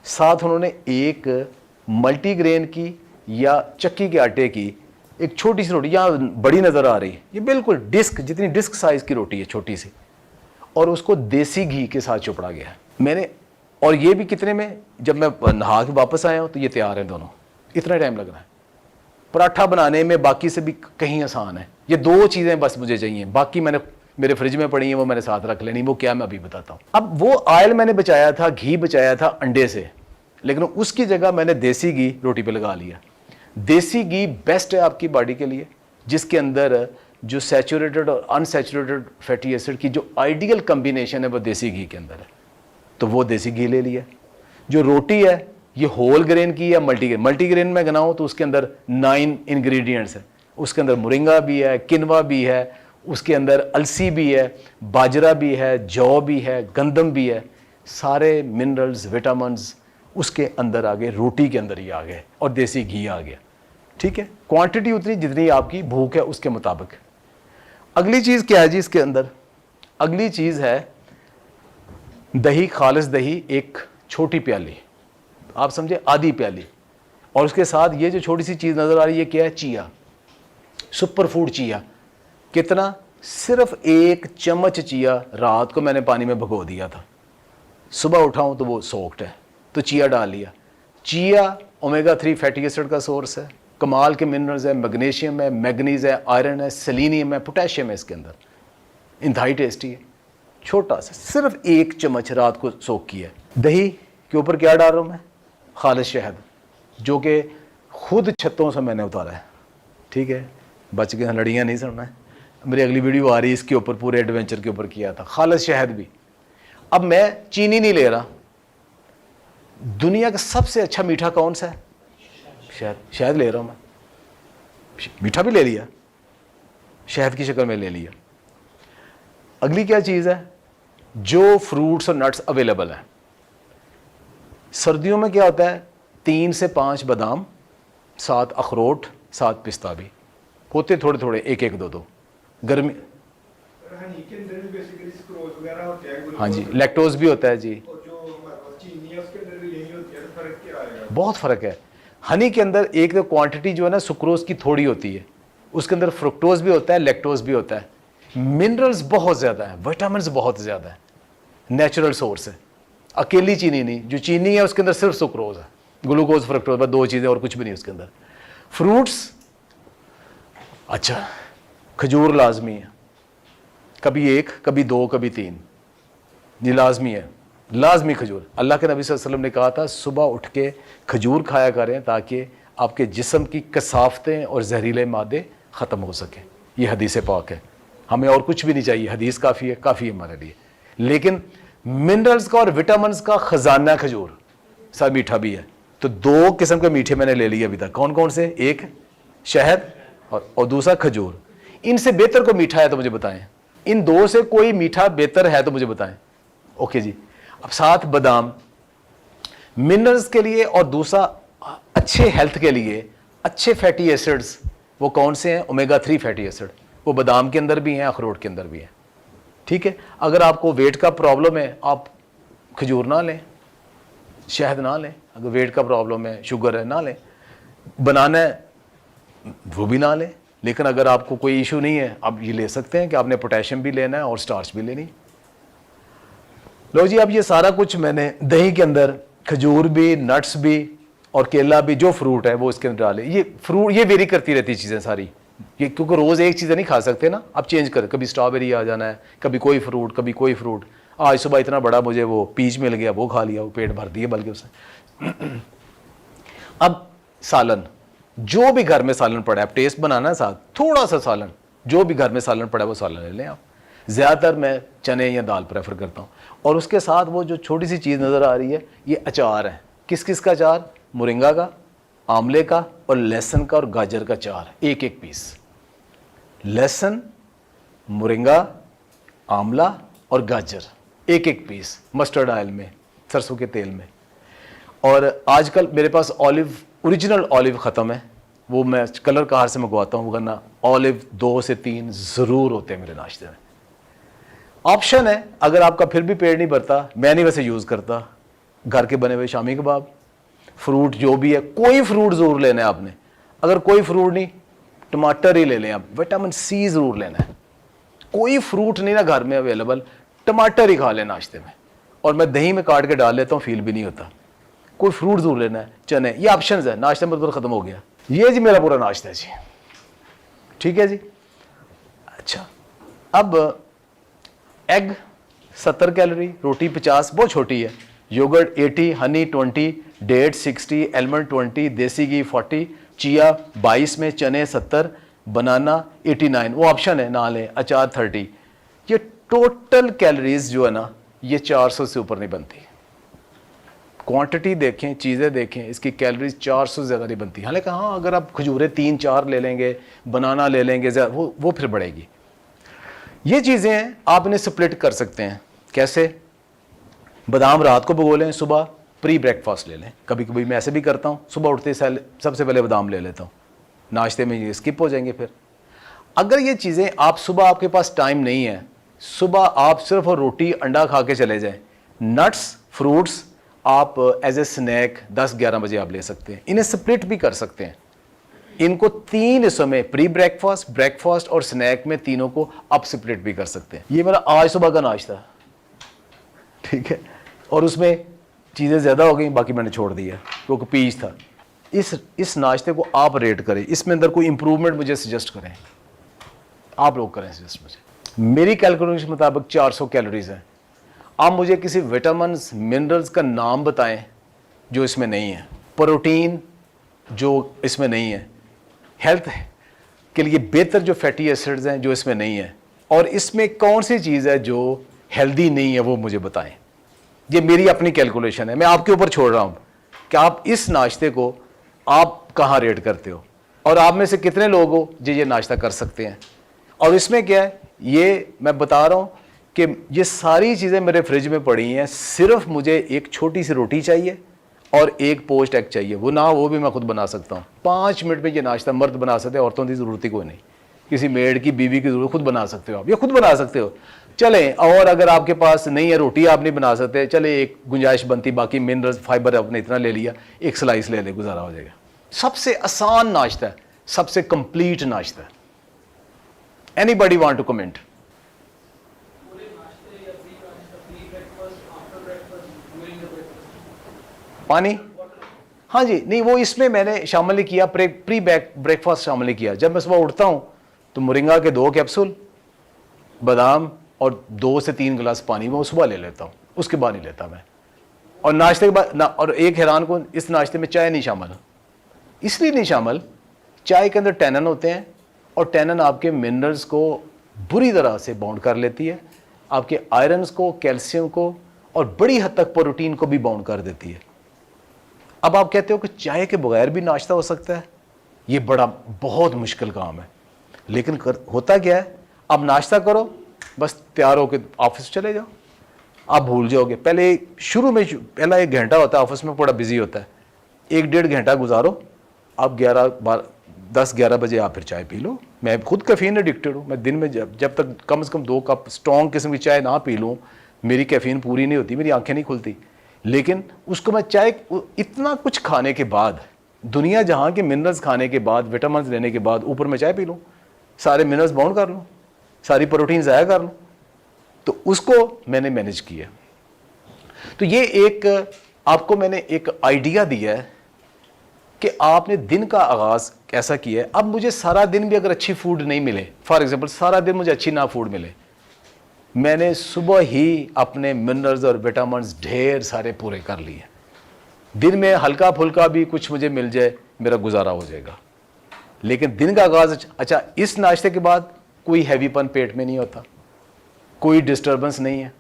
साथ उन्होंने एक मल्टीग्रेन की या चक्की के आटे की एक छोटी सी रोटी, यहाँ बड़ी नज़र आ रही है, ये बिल्कुल डिस्क जितनी डिस्क साइज़ की रोटी है, छोटी सी, और उसको देसी घी के साथ चुपड़ा गया है मैंने। और ये भी कितने में, जब मैं नहा के वापस आया हूँ तो ये तैयार हैं दोनों। इतना टाइम लग रहा है पराठा बनाने में, बाकी से भी कहीं आसान है। ये 2 चीज़ें बस मुझे चाहिए, बाकी मैंने मेरे फ्रिज में पड़ी हैं, वो मैंने साथ रख लेनी। वो क्या मैं अभी बताता हूँ। अब वो ऑयल मैंने बचाया था, घी बचाया था अंडे से, लेकिन उसकी जगह मैंने देसी घी रोटी पे लगा लिया। देसी घी बेस्ट है आपकी बॉडी के लिए, जिसके अंदर जो सैचुरेटेड और अनसैचुरेटेड फैटी एसिड की जो आइडियल कम्बिनेशन है वो देसी घी के अंदर है, तो वो देसी घी ले लिया। जो रोटी है ये होल ग्रेन की या मल्टीग्रेन, मल्टीग्रेन में गिनाऊँ तो उसके अंदर 9 इंग्रेडिएंट्स हैं। उसके अंदर मुरिंगा भी है, किनवा भी है, उसके अंदर अलसी भी है, बाजरा भी है, जौ भी है, गंदम भी है, सारे मिनरल्स, विटामिन्स उसके अंदर आ गए, रोटी के अंदर ही आ गए, और देसी घी आ गया। ठीक है, क्वांटिटी उतनी जितनी आपकी भूख है उसके मुताबिक। अगली चीज़ क्या है जी इसके अंदर? अगली चीज़ है दही, खालिस दही, एक छोटी प्याली, आप समझे आधी प्याली, और उसके साथ ये जो छोटी सी चीज़ नज़र आ रही है क्या है? Chia, super food chia. कितना? सिर्फ 1 चम्मच चिया रात को मैंने पानी में भिगो दिया था, सुबह उठाऊं तो वो सोक्ड है, तो चिया डाल लिया। चिया ओमेगा 3 फैटी एसिड का सोर्स है, कमाल के मिनरल्स है, मैग्नीशियम है, मैग्नीज है, आयरन है, सेलेनियम है, पोटेशियम है इसके अंदर, इंतहाई टेस्टी है। छोटा सा सिर्फ 1 चम्मच रात को सोक किया। दही के ऊपर क्या डाल रहा हूँ मैं? खालिस शहद, जो कि खुद छतों से मैंने उतारा है। ठीक है, बच गए, लड़ियाँ नहीं सुनना है। मेरी अगली वीडियो आ रही है इसके ऊपर, पूरे एडवेंचर के ऊपर किया था, खालिस शहद भी। अब मैं चीनी नहीं ले रहा। दुनिया का सबसे अच्छा मीठा कौन सा है? शहद। शहद ले रहा हूँ मैं, मीठा भी ले लिया, शहद की शक्ल में ले लिया। अगली क्या चीज़ है? जो फ्रूट्स और नट्स अवेलेबल हैं। सर्दियों में क्या होता है? 3 से 5 बादाम, 7 अखरोट, 7 पिस्ता भी होते, थोड़े थोड़े, 1-1, 2-2। गर्मी, हाँ जी, लैक्टोज भी होता है जी, बहुत फ़र्क है। हनी के अंदर एक तो क्वांटिटी जो है ना सुक्रोज की थोड़ी होती है, उसके अंदर फ्रुक्टोज भी होता है, लैक्टोज भी होता है, मिनरल्स बहुत ज़्यादा है, विटामिन्स बहुत ज़्यादा है, नेचुरल सोर्स है। अकेली चीनी नहीं, जो चीनी है उसके अंदर सिर्फ सुक्रोज है, ग्लूकोज, फ्रुक्टोज, बस 2 चीज़ें और कुछ भी नहीं उसके अंदर। फ्रूट्स, अच्छा, खजूर लाजमी है, कभी 1, कभी 2, कभी 3, ये लाजमी है, लाजमी खजूर। अल्लाह के नबी सल्लल्लाहु अलैहि वसल्लम ने कहा था सुबह उठ के खजूर खाया करें ताकि आपके जिस्म की कसाफतें और जहरीले मादे ख़त्म हो सकें। ये हदीस पाक है, हमें और कुछ भी नहीं चाहिए, हदीस काफ़ी है हमारे लिए। लेकिन मिनरल्स का और विटामिन्स का ख़जाना खजूर, सब मीठा भी है। तो 2 किस्म के मीठे मैंने ले लिए अभी तक। कौन कौन से? एक शहद और दूसरा खजूर। इनसे बेहतर कोई मीठा है तो मुझे बताएं, इन 2 से कोई मीठा बेहतर है तो मुझे बताएं। ओके जी। अब 7 बादाम मिनरल्स के लिए, और दूसरा अच्छे हेल्थ के लिए, अच्छे फैटी एसिड्स वो कौन से हैं? ओमेगा 3 फैटी एसिड, वो बादाम के अंदर भी हैं, अखरोट के अंदर भी हैं। ठीक है, अगर आपको वेट का प्रॉब्लम है आप खजूर ना लें, शहद ना लें। अगर वेट का प्रॉब्लम है, शुगर है, ना लें। बनाना है वो भी ना लें। लेकिन अगर आपको कोई इशू नहीं है, आप ये ले सकते हैं कि आपने पोटेशियम भी लेना है और स्टार्च भी लेनी। लो जी, अब ये सारा कुछ मैंने दही के अंदर खजूर भी, नट्स भी और केला भी, जो फ्रूट है वो इसके अंदर डालें। ये फ्रूट ये वेरी करती रहती है चीज़ें सारी, ये क्योंकि रोज़ एक चीज़ें नहीं खा सकते ना, आप चेंज करें, कभी स्ट्रॉबेरी आ जाना है, कभी कोई फ्रूट, कभी कोई फ्रूट। आज सुबह इतना बड़ा मुझे वो पीच मिल गया, वो खा लिया, वो पेट भर दिया बल्कि उसने। अब सालन, जो भी घर में सालन पड़ा है, आप टेस्ट बनाना है साथ, थोड़ा सा सालन, जो भी घर में सालन पड़ा है वो सालन ले लें आप। ज़्यादातर मैं चने या दाल प्रेफर करता हूँ। और उसके साथ वो जो छोटी सी चीज़ नज़र आ रही है, ये अचार है। किस किस का अचार? मोरिंगा का, आंवले का और लहसुन का और गाजर का अचार, एक एक पीस। लहसुन, मोरिंगा, आंवला और गाजर, एक एक पीस, मस्टर्ड ऑयल में, सरसों के तेल में। और आजकल मेरे पास ऑलिव, ओरिजिनल ऑलिव ख़त्म है, वो मैं कलर कहार से मंगवाता हूँ, वरना ऑलिव 2 से 3 ज़रूर होते हैं मेरे नाश्ते में। ऑप्शन है, अगर आपका फिर भी पेट नहीं भरता, मैं नहीं वैसे यूज़ करता, घर के बने हुए शामी कबाब, फ्रूट जो भी है, कोई फ्रूट ज़रूर लेना है आपने। अगर कोई फ्रूट नहीं, टमाटर ही ले लें आप, विटामिन सी ज़रूर लेना है। कोई फ्रूट नहीं ना घर में अवेलेबल, टमाटर ही खा लें नाश्ते में, और मैं दही में काट के डाल लेता हूँ, फील भी नहीं होता। कोई फ्रूट ज़रूर लेना है, चने, ये ऑप्शन है। नाश्ते में तो ख़त्म हो गया। ये जी मेरा पूरा नाश्ता है जी, ठीक है जी। अच्छा, अब एग 70 कैलोरी, रोटी 50, बहुत छोटी है, योगर्ट 80, हनी 20, डेट 60, एलमंड 20, देसी घी 40, चिया 22 में, चने 70, बनाना 89, वो ऑप्शन है ना लें, अचार 30। ये टोटल कैलोरीज जो है ना, ये 400 से ऊपर नहीं बनती। क्वांटिटी देखें, चीज़ें देखें, इसकी कैलोरीज 400 से ज़्यादा नहीं बनती। हालांकि हाँ, अगर आप खजूरें 3-4 ले लेंगे, बनाना ले लेंगे, वो फिर बढ़ेगी। ये चीज़ें हैं, आप इन्हें स्प्लिट कर सकते हैं। कैसे? बादाम रात को भिगो लें, सुबह प्री ब्रेकफास्ट ले लें। कभी कभी मैं ऐसे भी करता हूँ, सुबह उठते सबसे पहले बादाम ले लेता हूँ, नाश्ते में ये स्किप हो जाएंगे। फिर अगर ये चीज़ें आप सुबह, आपके पास टाइम नहीं है, सुबह आप सिर्फ रोटी अंडा खा के चले जाएं, नट्स फ्रूट्स आप एज ए स्नैक 10-11 बजे आप ले सकते हैं। इन्हें स्प्लिट भी कर सकते हैं। इनको 3 हिस्सों में, प्री ब्रेकफास्ट, ब्रेकफास्ट और स्नैक में, तीनों को आप स्प्लिट भी कर सकते हैं। ये मेरा आज सुबह का नाश्ता, ठीक है, और उसमें चीज़ें ज़्यादा हो गई, बाकी मैंने छोड़ दिया क्योंकि पीच था। इस नाश्ते को आप रेट करें, इसमें अंदर कोई इंप्रूवमेंट मुझे सजेस्ट करें, आप लोग करें सजेस्ट मुझे। मेरी कैलकुलेशन के मुताबिक 400 कैलोरीज हैं। आप मुझे किसी विटामिन मिनरल्स का नाम बताएं जो इसमें नहीं है, प्रोटीन जो इसमें नहीं है, हेल्थ के लिए बेहतर जो फैटी एसिड्स हैं जो इसमें नहीं है, और इसमें कौन सी चीज़ है जो हेल्दी नहीं है, वो मुझे बताएं। ये मेरी अपनी कैलकुलेशन है, मैं आपके ऊपर छोड़ रहा हूँ कि आप इस नाश्ते को आप कहाँ रेट करते हो, और आप में से कितने लोग हो जो ये नाश्ता कर सकते हैं। और इसमें क्या है, ये मैं बता रहा हूँ कि ये सारी चीज़ें मेरे फ्रिज में पड़ी हैं, सिर्फ मुझे एक छोटी सी रोटी चाहिए और एक पोस्ट एग चाहिए, वो भी मैं खुद बना सकता हूँ। 5 मिनट में ये नाश्ता मर्द बना सकते हैं, औरतों की ज़रूरत ही कोई नहीं, किसी मेड की, बीवी की ज़रूरत, खुद बना सकते हो आप, ये खुद बना सकते हो। चलें, और अगर आपके पास नहीं है, रोटी आप नहीं बना सकते, चले एक गुंजाइश बनती, बाकी मिनरल्स फाइबर आपने इतना ले लिया, एक स्लाइस ले ले, गुजारा हो जाएगा। सबसे आसान नाश्ता है, सबसे कंप्लीट नाश्ता है। Anybody want to comment? पानी, हाँ जी, नहीं वो इसमें मैंने शामिल किया, प्री ब्रेकफास्ट शामिल किया। जब मैं सुबह उठता हूँ तो मोरिंगा के 2 कैप्सूल, बादाम और 2 से 3 गिलास पानी मैं सुबह ले लेता हूँ, उसके बाद नहीं लेता मैं। और नाश्ते के बाद और एक हैरान को, इस नाश्ते में चाय नहीं शामिल। इसलिए नहीं शामिल, चाय के अंदर टैनन होते हैं, और टैनन आपके मिनरल्स को बुरी तरह से बाउंड कर लेती है, आपके आयरन्स को, कैल्शियम को, और बड़ी हद तक प्रोटीन को भी बाउंड कर देती है। अब आप कहते हो कि चाय के बगैर भी नाश्ता हो सकता है, ये बहुत मुश्किल काम है। लेकिन होता क्या है, अब नाश्ता करो, बस तैयार होकर ऑफिस चले जाओ, आप भूल जाओगे। पहले शुरू में पहला 1 घंटा होता है ऑफिस में, बड़ा बिजी होता है, 1-1.5 घंटा गुजारो, आप 10-11 बजे आप फिर चाय पी लो। मैं खुद कैफीन एडिक्टेड हूँ, मैं दिन में जब तक कम से कम 2 कप स्ट्रॉन्ग किस्म की चाय ना पी लूँ, मेरी कैफीन पूरी नहीं होती, मेरी आंखें नहीं खुलती। लेकिन उसको मैं चाय, इतना कुछ खाने के बाद, दुनिया जहाँ के मिनरल्स खाने के बाद, विटामिन लेने के बाद, ऊपर मैं चाय पी लूँ, सारे मिनरल्स बाउंड कर लूँ, सारी प्रोटीन ज़ाया कर लूँ, तो उसको मैंने मैनेज किया। तो ये एक आपको मैंने एक आइडिया दिया है कि आपने दिन का आगाज़ कैसा किया है। अब मुझे सारा दिन भी अगर अच्छी फूड नहीं मिले, फॉर एग्जांपल सारा दिन मुझे अच्छी ना फूड मिले, मैंने सुबह ही अपने मिनरल्स और विटामिन्स ढेर सारे पूरे कर लिए। दिन में हल्का फुल्का भी कुछ मुझे मिल जाए, मेरा गुजारा हो जाएगा। लेकिन दिन का आगाज़ अच्छा, इस नाश्ते के बाद कोई हैवीपन पेट में नहीं होता, कोई डिस्टर्बेंस नहीं है,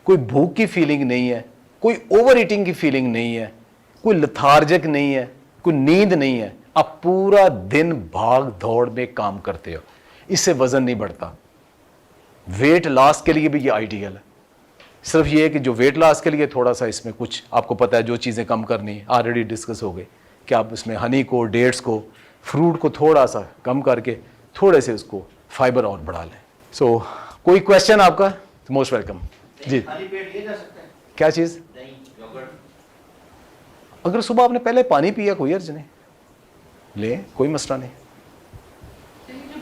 कोई भूख की फीलिंग नहीं है, कोई ओवर ईटिंग की फीलिंग नहीं है, कोई लथार्जिक नहीं है, कोई नींद नहीं है। आप पूरा दिन भाग दौड़ में काम करते हो, इससे वजन नहीं बढ़ता। वेट लॉस के लिए भी ये आइडियल है। सिर्फ ये है कि जो वेट लॉस के लिए थोड़ा सा इसमें कुछ आपको पता है जो चीज़ें कम करनी ऑलरेडी डिस्कस हो गई, कि आप इसमें हनी को, डेट्स को, फ्रूट को थोड़ा सा कम करके थोड़े से उसको फाइबर और बढ़ा लें। सो कोई क्वेश्चन आपका? मोस्ट वेलकम जी। खाली पेट ये जा सकता है? क्या चीज़? दही, योगर्ट। अगर सुबह आपने पहले पानी पिया कोई अर्ज नहीं, ले कोई मसला नहीं।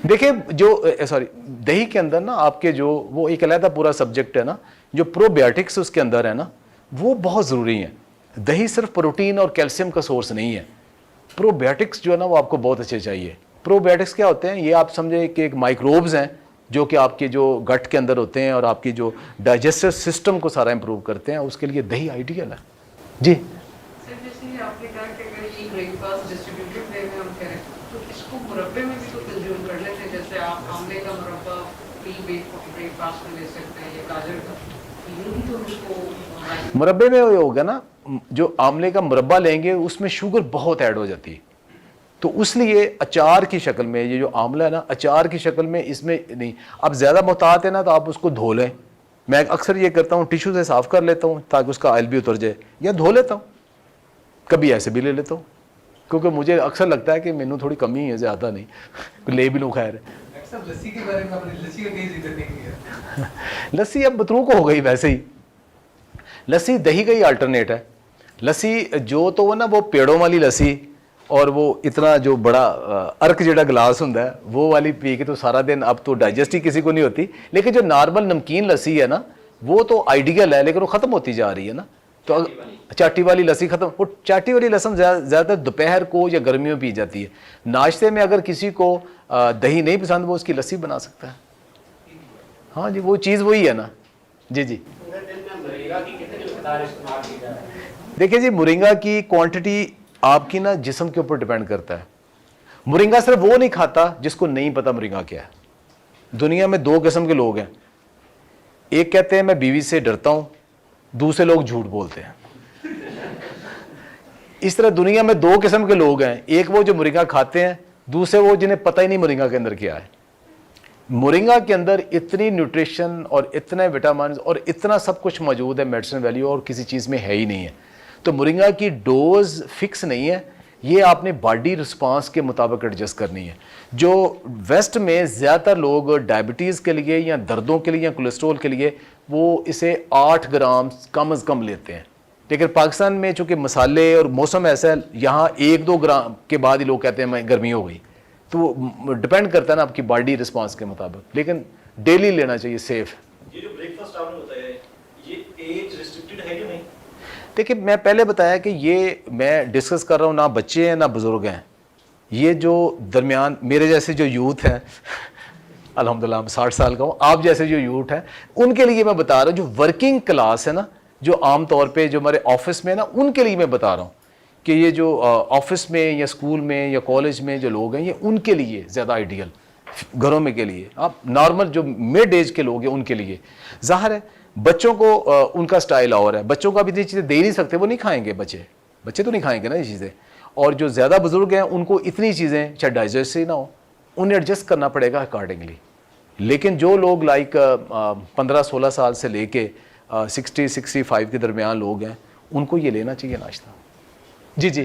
देखिए जो सॉरी दही के अंदर ना आपके जो वो एक अलग पूरा सब्जेक्ट है ना, जो प्रोबायोटिक्स उसके अंदर है ना, वो बहुत ज़रूरी है। दही सिर्फ प्रोटीन और कैल्शियम का सोर्स नहीं है, प्रोबायोटिक्स जो है ना वो आपको बहुत अच्छे चाहिए। प्रोबायोटिक्स क्या होते हैं? ये आप समझे कि एक माइक्रोब्स हैं जो कि आपके जो गट के अंदर होते हैं और आपकी जो डाइजेस्टिव सिस्टम को सारा इंप्रूव करते हैं। उसके लिए दही आइडियल है जी। सर जैसे आपने कहा कि अगर ये ब्रेकफास्ट डिस्ट्रीब्यूटेड वे में हम करें तो इसको मुरब्बे में भी तो कंज्यूम कर लेते हैं। जैसे आप आमले का मुरब्बा प्री ब्रेकफास्ट में ले सकते हैं, या गाजर का, यूं ही तो उसको मुरब्बे में वो होगा ना, जो आमले का मुरब्बा लेंगे उसमें शुगर बहुत ऐड हो जाती है, तो उसलिए अचार की शक्ल में ये जो आमला है ना, अचार की शक्ल में इसमें नहीं। आप ज़्यादा मोहतात है ना तो आप उसको धो लें। मैं अक्सर ये करता हूँ, टिश्यू से साफ़ कर लेता हूँ ताकि उसका ऑयल भी उतर जाए, या धो लेता हूँ, कभी ऐसे भी ले लेता हूँ, क्योंकि मुझे अक्सर लगता है कि मैनू थोड़ी कमी है, ज़्यादा नहीं ले भी लूँ। खैर लस्सी के बारे में आपने लस्सी का कहीं जिक्र नहीं किया। लस्सी अब मतरूक हो गई वैसे ही। लस्सी दही का ही अल्टरनेट है। लस्सी जो तो वो ना वो पेड़ों वाली लस्सी, और वो इतना जो बड़ा अर्क जेड़ा गिलास होंदा है वो वाली पी के तो सारा दिन अब तो डाइजेस्ट ही किसी को नहीं होती। लेकिन जो नॉर्मल नमकीन लस्सी है ना वो तो आइडियल है, लेकिन वो ख़त्म होती जा रही है ना। तो चाटी वाली लस्सी ख़त्म, वो चाटी वाली लस्सी ज़्यादातर दोपहर को या गर्मियों में पी जाती है। नाश्ते में अगर किसी को दही नहीं पसंद वो उसकी लस्सी बना सकता है। हाँ जी, वो चीज़ वही है ना। जी जी देखिए जी, मुरिंगा की क्वांटिटी आपकी ना जिस्म के ऊपर डिपेंड करता है। मुरिंगा सिर्फ वो नहीं खाता जिसको नहीं पता मुरिंगा क्या है। दुनिया में दो किस्म के लोग हैं, एक कहते हैं मैं बीवी से डरता हूं, दूसरे लोग झूठ बोलते हैं। इस तरह दुनिया में दो किस्म के लोग हैं, एक वो जो मुरिंगा खाते हैं, दूसरे वो जिन्हें पता ही नहीं मुरिंगा के अंदर क्या है। मुरिंगा के अंदर इतनी न्यूट्रिशन और इतने विटामिन और इतना सब कुछ मौजूद है, मेडिसिन वैल्यू और किसी चीज़ में है ही नहीं है। तो मुरिंगा की डोज फिक्स नहीं है, ये आपने बॉडी रिस्पांस के मुताबिक एडजस्ट करनी है। जो वेस्ट में ज़्यादातर लोग डायबिटीज़ के लिए या दर्दों के लिए या कोलेस्ट्रॉल के लिए वो इसे 8 ग्राम कम अज़ कम लेते हैं, लेकिन पाकिस्तान में चूँकि मसाले और मौसम ऐसा है, यहाँ 1-2 ग्राम के बाद ही लोग कहते हैं मैं गर्मी हो गई। तो डिपेंड करता है ना आपकी बॉडी रिस्पांस के मुताबिक, लेकिन डेली लेना चाहिए, सेफ। ये जो ब्रेकफास्ट आपने बताया है ये एज रिस्ट्रिक्टेड है कि नहीं? देखिए मैं पहले बताया कि ये मैं डिस्कस कर रहा हूँ, ना बच्चे हैं ना बुजुर्ग हैं, ये जो दरमियान मेरे जैसे जो यूथ हैं अल्हम्दुलिल्लाह मैं 60 साल का हूँ, आप जैसे जो यूथ हैं उनके लिए मैं बता रहा हूँ। जो वर्किंग क्लास है ना, जो आम तौर पे जो हमारे ऑफिस में ना, उनके लिए मैं बता रहा हूँ कि ये जो ऑफिस में या स्कूल में या कॉलेज में जो लोग हैं, ये उनके लिए ज़्यादा आइडियल। घरों में के लिए आप नॉर्मल जो मिड एज के लोग हैं उनके लिए। ज़ाहिर है बच्चों को उनका स्टाइल और है, बच्चों को आप इतनी चीज़ें दे नहीं सकते, वो नहीं खाएंगे, बच्चे तो नहीं खाएंगे ना ये चीज़ें। और जो ज़्यादा बुजुर्ग हैं उनको इतनी चीज़ें चाहे डाइजेस्ट ही ना हो, उन्हें एडजस्ट करना पड़ेगा अकॉर्डिंगली। लेकिन जो लोग लाइक 15-16 साल से लेके 60-65 के दरमियान लोग हैं, उनको ये लेना चाहिए नाश्ता। जी जी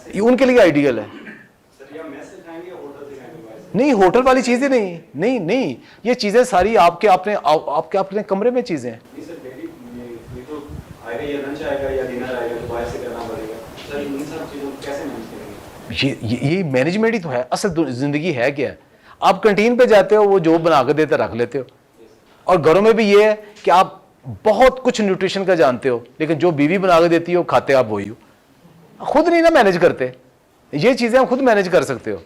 ये उनके लिए आइडियल है। नहीं होटल वाली चीजें नहीं, ये चीजें सारी आपके अपने कमरे में चीजें हैं। ये मैनेजमेंट ही तो है, असल जिंदगी है क्या है। आप कैंटीन पे जाते हो, वो जो बना कर देते रख लेते हो। और घरों में भी ये है कि आप बहुत कुछ न्यूट्रिशन का जानते हो, लेकिन जो बीवी बना के देती हो खाते आप वही हो। खुद नहीं ना मैनेज करते, ये चीज़ें आप खुद मैनेज कर सकते हो।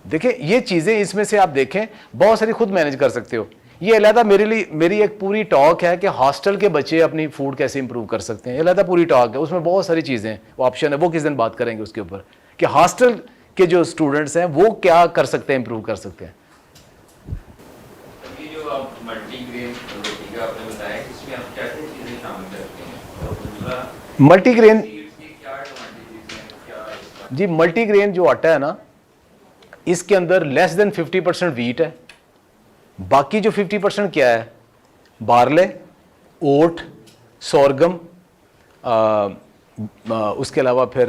देखिए ये चीज़ें इसमें से आप देखें बहुत सारी खुद मैनेज कर सकते हो। ये अलहदा मेरे लिए मेरी एक पूरी टॉक है कि हॉस्टल के बच्चे अपनी फूड कैसे इंप्रूव कर सकते हैं, अलहदा पूरी टॉक है, उसमें बहुत सारी चीज़ें वो ऑप्शन है, वो किस दिन बात करेंगे उसके ऊपर कि हॉस्टल के जो स्टूडेंट्स हैं वो क्या कर सकते हैं, इंप्रूव कर सकते हैं। ये जो आप मल्टीग्रेन रोटी का आपने बताया इसमें आप क्या क्या चीज़ें शामिल करते हैं और दूसरा मल्टीग्रेन, सीड्स की क्या एडवांटेजेस हैं, क्या इसका जी मल्टीग्रेन जो आटा है ना, इसके अंदर लेस देन 50% वीट है, बाकी जो 50% क्या है, बार्ले, ओट, सोरगम, उसके अलावा फिर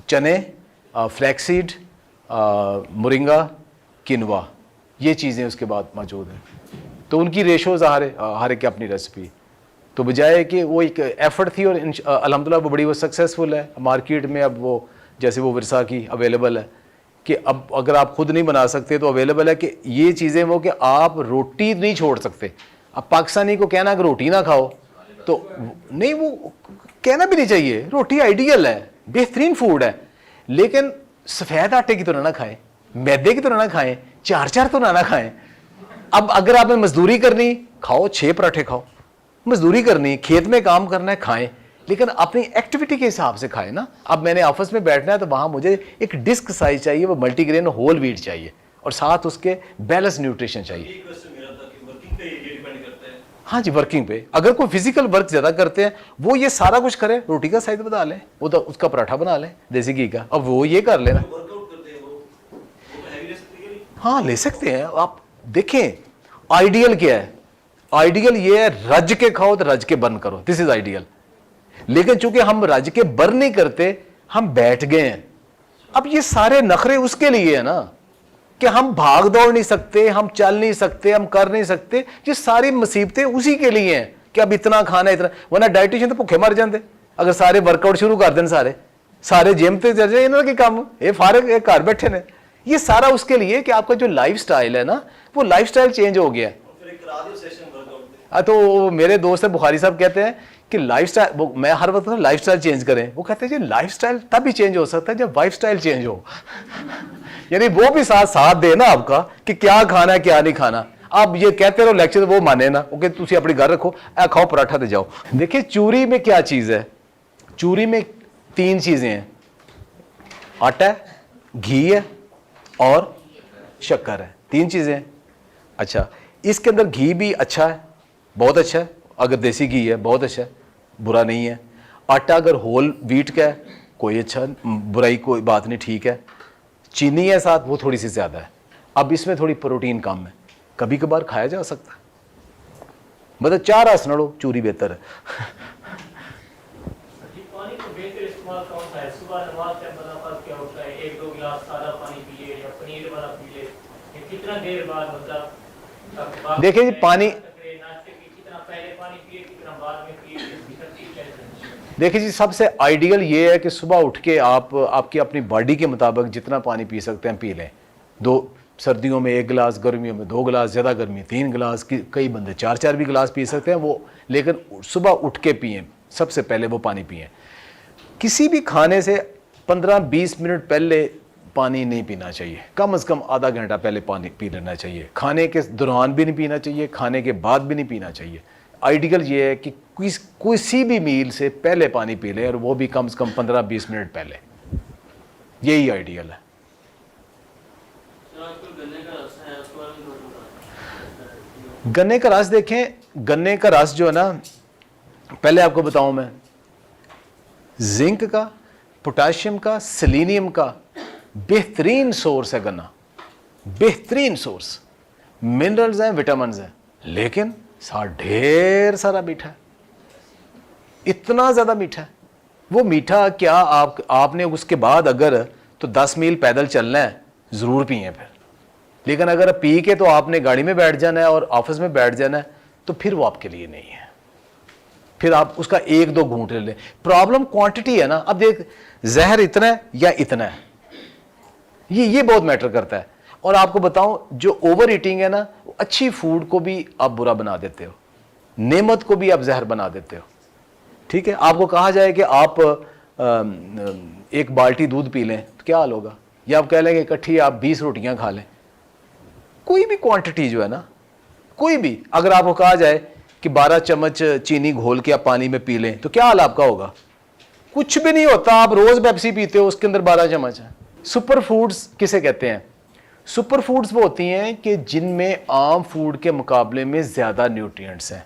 चने, फ्लैक्सीड, मोरिंगा, किनवा, ये चीज़ें उसके बाद मौजूद हैं। तो उनकी रेशोज़ हर एक की अपनी रेसिपी, तो बजाय कि वो एक एफर्ट थी और अल्हम्दुलिल्लाह वो बड़ी वो सक्सेसफुल है मार्केट में। अब वो जैसे वो विरसा की अवेलेबल है कि अब अगर आप खुद नहीं बना सकते तो अवेलेबल है कि ये चीज़ें वो कि आप रोटी नहीं छोड़ सकते। अब पाकिस्तानी को कहना कि रोटी ना खाओ तो नहीं, वो कहना भी नहीं चाहिए, रोटी आइडियल है, बेहतरीन फूड है, लेकिन सफ़ेद आटे की तो ना खाएं, मैदे की तो ना खाएं, चार चार तो ना खाएं। अब अगर आपने मजदूरी करनी खाओ, 6 पराठे खाओ, मजदूरी करनी खेत में काम करना है खाएं, लेकिन अपनी एक्टिविटी के हिसाब से खाएं ना। अब मैंने ऑफिस में बैठना है तो वहाँ मुझे एक डिस्क साइज चाहिए, वो मल्टीग्रेन होल व्हीट चाहिए और साथ उसके बैलेंस न्यूट्रिशन चाहिए। एक क्वेश्चन मेरा था कि वर्किंग पे ये डिपेंड करता है। हाँ जी, वर्किंग पे अगर कोई फिजिकल वर्क ज़्यादा करते हैं वो ये सारा कुछ करे, रोटी का साइज बना लें, वो तो उसका पराठा बना लें देसी घी का, अब वो ये कर लेना। वर्कआउट करते हैं वो हैवी ले सकते हैं। हाँ ले सकते हैं। आप देखें आइडियल क्या है, आइडियल ये है रज के खाओ तो रज के बर्न करो, दिस इज आइडियल। लेकिन चूंकि हम रज के बर्न नहीं करते, हम बैठ गए हैं। अब ये सारे नखरे उसके लिए है ना कि हम भाग दौड़ नहीं सकते, हम चल नहीं सकते, हम कर नहीं सकते, ये सारी मुसीबतें उसी के लिए हैं कि अब इतना खाना इतना, वरना डाइटिशियन तो भुखे मर जाते अगर सारे वर्कआउट शुरू कर दें, सारे जिम पे चल जाए, इन्होंने काम ये फारग ये घर बैठे ने। ये सारा उसके लिए कि आपका जो लाइफ स्टाइल है ना, वो लाइफ स्टाइल चेंज हो गया है। फिर एक करा दियो सेशन वर्कआउट पे। तो मेरे दोस्त है बुखारी साहब कहते हैं कि लाइफ स्टाइल, मैं हर वक्त लाइफ स्टाइल चेंज करें, वो कहते हैं जी लाइफ स्टाइल तभी चेंज हो सकता है जब वाइफ स्टाइल चेंज हो। यानी वो भी साथ साथ देना आपका कि क्या खाना है क्या नहीं खाना। आप ये कहते रहो लेक्चर, वो माने ना, ओके तुम अपनी घर रखो, खाओ पराठा दे जाओ। देखिए चूरी में क्या चीज़ है, चूरी में 3 चीज़ें हैं, आटा है, घी है और शक्कर है, 3 चीज़ें हैं। अच्छा, इसके अंदर घी भी अच्छा है, बहुत अच्छा है, अगर देसी घी है बहुत अच्छा है, बुरा नहीं है। आटा अगर होल व्हीट का है कोई अच्छा, बुराई कोई बात नहीं, ठीक है। चीनी है साथ, वो थोड़ी सी ज़्यादा है। अब इसमें थोड़ी प्रोटीन कम है, कभी कभार खाया जा सकता है, मतलब 4 आसनड़ो चूरी बेहतर है। पानी को बेहतर इस्तेमाल कौन सा है? सुबह नमाज के बाद फर्क क्या होता है? 1-2 गिलास सादा पानी पिए या पनीर वाला पी ले, ये कितना देर बाद मतलब देखिए जी पानी, नाश्ते की कितना पहले पानी पिए, कितना बाद में पिए, इसकी तरतीब कैसे है? देखिए जी सबसे आइडियल ये है कि सुबह उठ के आप आपकी अपनी बॉडी के मुताबिक जितना पानी पी सकते हैं पी लें। 2 सर्दियों में 1 गिलास, गर्मियों में 2 गिलास, ज़्यादा गर्मी 3 गिलास, कई बंदे 4-4 भी गिलास पी सकते हैं वो, लेकिन सुबह उठ के पिएँ, सबसे पहले वो पानी पिएँ। किसी भी खाने से 15-20 मिनट पहले पानी नहीं पीना चाहिए, कम से कम आधा घंटा पहले पानी पी लेना चाहिए। खाने के दौरान भी नहीं पीना चाहिए, खाने के बाद भी नहीं पीना चाहिए। आइडियल ये है कि किसी भी मील से पहले पानी पी लें, और वो भी कम से कम 15-20 मिनट पहले, यही आइडियल है। गन्ने का रस देखें, गन्ने का रस जो है ना, पहले आपको बताऊं मैं, जिंक का, पोटाशियम का, सेलेनियम का बेहतरीन सोर्स है गन्ना, बेहतरीन सोर्स, मिनरल्स हैं, विटामिन्स हैं, लेकिन ढेर सारा मीठा है, इतना ज़्यादा मीठा है। वो मीठा क्या आपने उसके बाद अगर तो 10 मील पैदल चलना है ज़रूर पिए फिर, लेकिन अगर पी के तो आपने गाड़ी में बैठ जाना है और ऑफिस में बैठ जाना है तो फिर वो आपके लिए नहीं है। फिर आप उसका 1-2 घूंट ले लें। प्रॉब्लम क्वांटिटी है ना। अब देख, जहर इतना है या इतना है, ये बहुत मैटर करता है। और आपको बताऊं, जो ओवर ईटिंग है ना, अच्छी फूड को भी आप बुरा बना देते हो। नेमत को भी आप जहर बना देते हो। ठीक है, आपको कहा जाए कि आप एक बाल्टी दूध पी लें तो क्या हाल होगा, या आप कह लें कि इकट्ठी आप 20 रोटियां खा लें, कोई भी क्वांटिटी जो है ना, कोई भी, अगर आपको कहा जाए कि 12 चम्मच चीनी घोल के आप पानी में पी लें तो क्या हाल आपका होगा, कुछ भी नहीं होता। आप रोज पेप्सी पीते हो, उसके अंदर 12 चम्मच है। सुपर फूड्स किसे कहते हैं? सुपर फूड्स वो होती हैं कि जिनमें आम फूड के मुकाबले में ज्यादा न्यूट्रिएंट्स हैं।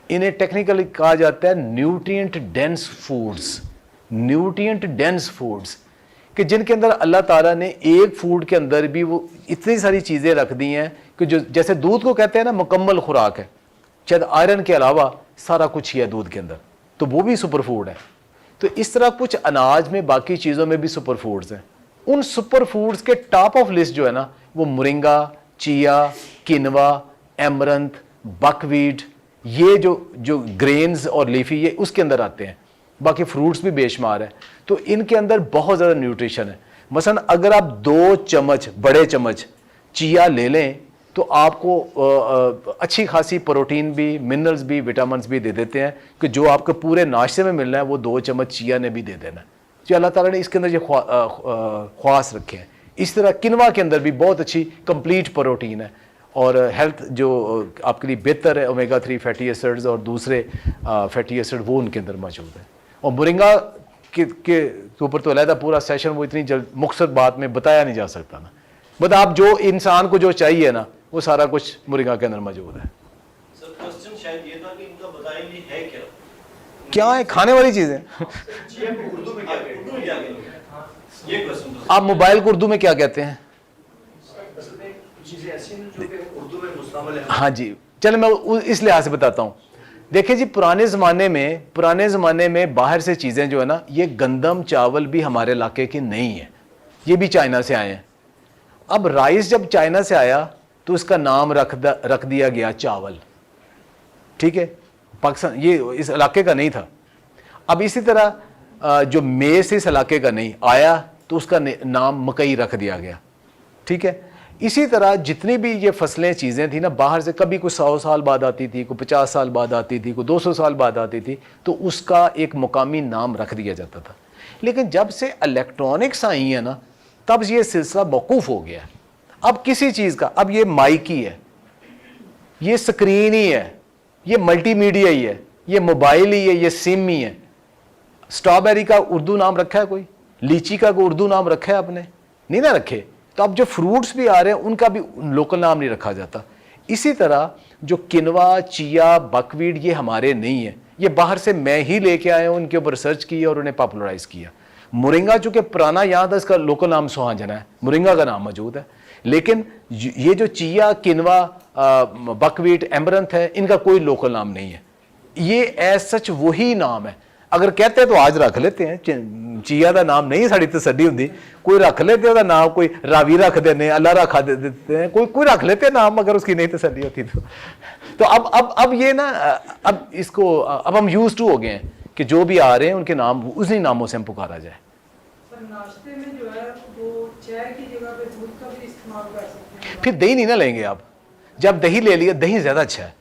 इन्हें टेक्निकली कहा जाता है nutrient dense foods. Nutrient dense foods कि जिनके अंदर अल्लाह ताला ने एक फूड के अंदर भी वो इतनी सारी चीज़ें रख दी हैं कि जो जैसे दूध को कहते हैं ना मुकम्मल खुराक है, शायद आयरन के अलावा सारा कुछ ही है दूध के अंदर, तो वो भी सुपर फूड है। तो इस तरह कुछ अनाज में, बाकी चीज़ों में भी सुपर फूड्स हैं। उन सुपर फूड्स के टॉप ऑफ लिस्ट जो है ना वो मोरिंगा, चिया, किनवा, एमरंथ, बकवीट, ये जो ग्रेन्स और लीफी ये उसके अंदर आते हैं। बाकी फ्रूट्स भी बेशुमार है। तो इनके अंदर बहुत ज़्यादा न्यूट्रिशन है। मसलन अगर आप 2 चम्मच, बड़े चम्मच चिया ले लें तो आपको अच्छी खासी प्रोटीन भी, मिनरल्स भी, विटामिन्स भी दे देते हैं कि जो आपको पूरे नाश्ते में मिलना है वो 2 चम्मच चिया ने भी दे देना है। जो अल्लाह ताला ने इसके अंदर जो ख्वास रखे हैं। इस तरह किनवा के अंदर भी बहुत अच्छी कंप्लीट प्रोटीन है और हेल्थ जो आपके लिए बेहतर है, ओमेगा 3 फैटी एसिड्स और दूसरे फैटी एसिड वो उनके अंदर मौजूद है। और मोरिंगा के ऊपर तो अलहदा पूरा सेशन वो इतनी मुख्तसर बात में बताया नहीं जा सकता ना, बट आप जो इंसान को जो चाहिए ना वो सारा कुछ मोरिंगा के अंदर मौजूद है। सर क्वेश्चन शायद ये था कि इनका बताया नहीं है क्या है खाने वाली चीजें। उर्दू में क्या कहते हैं, ये क्वेश्चन था। आप मोबाइल को उर्दू में क्या कहते हैं? चीजें ऐसी हैं जो कि उर्दू में मुस्तमल है। हाँ जी, चलो मैं इस लिहाज से बताता हूँ। देखिए जी, पुराने ज़माने में बाहर से चीज़ें जो है ना, ये गंदम चावल भी हमारे इलाके की नहीं है, ये भी चाइना से आए हैं। अब राइस जब चाइना से आया तो उसका नाम रख दिया गया चावल। ठीक है, पाकिस्तान ये इस इलाके का नहीं था। अब इसी तरह जो मेज़ इस इलाके का नहीं आया तो उसका नाम मकई रख दिया गया। ठीक है, इसी तरह जितनी भी ये फसलें चीज़ें थी ना, बाहर से कभी कोई 100 साल बाद आती थी, कोई 50 साल बाद आती थी, कोई 200 साल बाद आती थी, तो उसका एक मुकामी नाम रख दिया जाता था। लेकिन जब से इलेक्ट्रॉनिक्स आई है ना, तब ये सिलसिला मौकूफ़ हो गया। अब किसी चीज़ का, अब ये माइक ही है, ये स्क्रीन ही है, ये मल्टीमीडिया ही है, ये मोबाइल ही है, ये सिम ही है। स्ट्रॉबेरी का उर्दू नाम रखा है कोई? लीची का कोई उर्दू नाम रखा है आपने? नहीं ना रखे। तो अब जो फ्रूट्स भी आ रहे हैं उनका भी लोकल नाम नहीं रखा जाता। इसी तरह जो किनवा, चिया, बकवीट ये हमारे नहीं है, ये बाहर से मैं ही लेके आया हूँ, उनके ऊपर रिसर्च की और उन्हें पॉपुलराइज किया। मोरिंगा चूँकि पुराना याद है, इसका लोकल नाम सुहांजना है, मोरिंगा का नाम मौजूद है। लेकिन ये जो चिया, किनवा, बकवीट, एमरंथ है, इनका कोई लोकल नाम नहीं है। ये एज सच वही नाम है। अगर कहते हैं तो आज रख लेते हैं। चिया का नाम नहीं साड़ी तसड्डी होंगी, कोई रख लेते हैं नाम, कोई रावी रख देने, अल्लाह रखा देते हैं, कोई रख लेते हैं नाम अगर उसकी नहीं तसड्डी होती तो अब ये ना, अब इसको अब हम यूज टू हो गए हैं कि जो भी आ रहे हैं उनके नाम उसी नामों से हम पुकारा जाए। पर नाश्ते में जो है वो चाय की जगह पे दूध का भी इस्तेमाल कर सकते हैं। फिर दही नहीं ना लेंगे आप। जब दही ले लिया, दही ज़्यादा अच्छा है।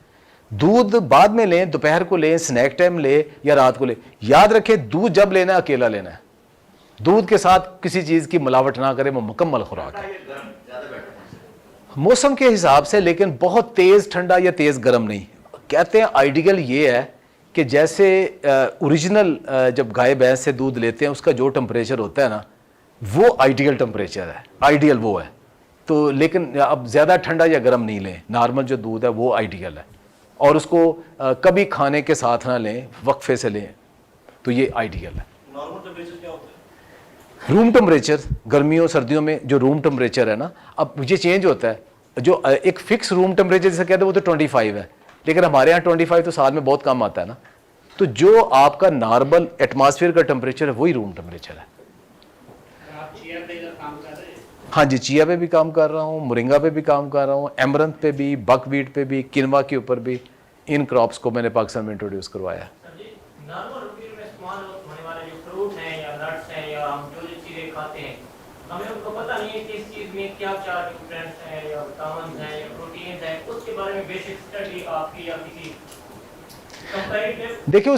दूध बाद में लें, दोपहर को लें, स्नैक टाइम ले या रात को ले। याद रखें, दूध जब लेना है अकेला लेना है। दूध के साथ किसी चीज़ की मिलावट ना करें, वो मुकम्मल खुराक है मौसम के हिसाब से। लेकिन बहुत तेज़ ठंडा या तेज़ गर्म नहीं। कहते हैं आइडियल ये है कि जैसे ओरिजिनल जब गाय भैंस से दूध लेते हैं उसका जो टेम्परेचर होता है ना, वो आइडियल टेम्परेचर है, आइडियल वो है। तो लेकिन अब ज़्यादा ठंडा या गर्म नहीं लें, नॉर्मल जो दूध है वो आइडियल है। और उसको कभी खाने के साथ ना लें, वक्फे से लें, तो ये आइडियल है। नॉर्मल टेम्परेचर क्या होता है? रूम टेम्परेचर गर्मियों सर्दियों में जो रूम टेम्परेचर है ना, अब ये चेंज होता है। जो एक फिक्स रूम टेम्परेचर जैसे कहते हैं वो तो 25 है, लेकिन हमारे यहाँ 25 तो साल में बहुत कम आता है ना। तो जो आपका नॉर्मल एटमॉस्फेयर का टेम्परेचर है वही रूम टेम्परेचर है। आप चिया पे इधर काम कर रहे हैं? हाँ जी, चिया पे भी काम कर रहा हूँ, मोरिंगा पे भी काम कर रहा हूँ, एमरंथ पे भी, बकवीट पे भी, किनवा के ऊपर भी। इन क्रॉप्स को मैंने पाकिस्तान में इंट्रोड्यूस करवाया। सर जी, नॉर्मल रूटीन में इस्तेमाल होने वाले जो फ्रूट हैं या नट्स हैं या हम जो चीज़ें खाते हैं, हमें उनको पता नहीं है कि इस चीज़ में क्या क्या न्यूट्रिएंट्स हैं या विटामिन्स हैं या प्रोटीन्स हैं। उसके बारे में बेसिक स्टडी आपकी या किसी कंपैरेटिव देखिए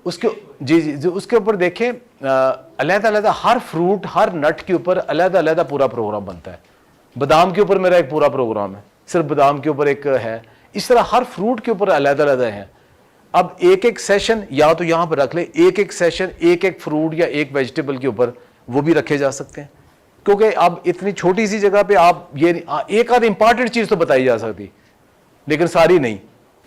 उसके जी उसके ऊपर देखें अलग-अलग हर फ्रूट हर नट के ऊपर अलग-अलग पूरा प्रोग्राम बनता है। बादाम के ऊपर मेरा एक पूरा प्रोग्राम है, सिर्फ बादाम के ऊपर एक है, इस तरह हर फ्रूट के ऊपर अलग-अलग है। अब एक एक सेशन या तो यहाँ पर रख ले, एक एक सेशन एक एक फ्रूट या एक वेजिटेबल के ऊपर वो भी रखे जा सकते हैं, क्योंकि अब इतनी छोटी सी जगह पे आप ये एक आध इंपॉर्टेंट चीज़ तो बताई जा सकती लेकिन सारी नहीं।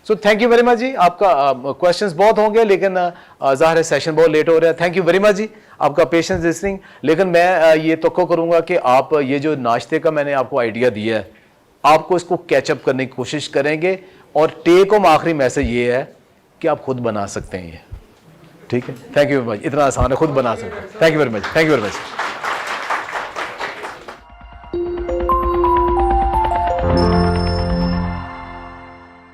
So thank you very much जी, आपका क्वेश्चंस बहुत होंगे लेकिन ज़ाहिर है सेशन बहुत लेट हो रहा है। थैंक यू वेरी मच जी, आपका पेशेंस लिसनिंग। लेकिन मैं ये तवक्को करूँगा कि आप ये जो नाश्ते का मैंने आपको आइडिया दिया है, आपको इसको कैचअप करने की कोशिश करेंगे और टेक होम आखिरी मैसेज ये है कि आप खुद बना सकते हैं ये, ठीक है। थैंक यू वेरी मच, इतना आसान है, खुद बना सकते हैं। Thank you very much, thank you very much.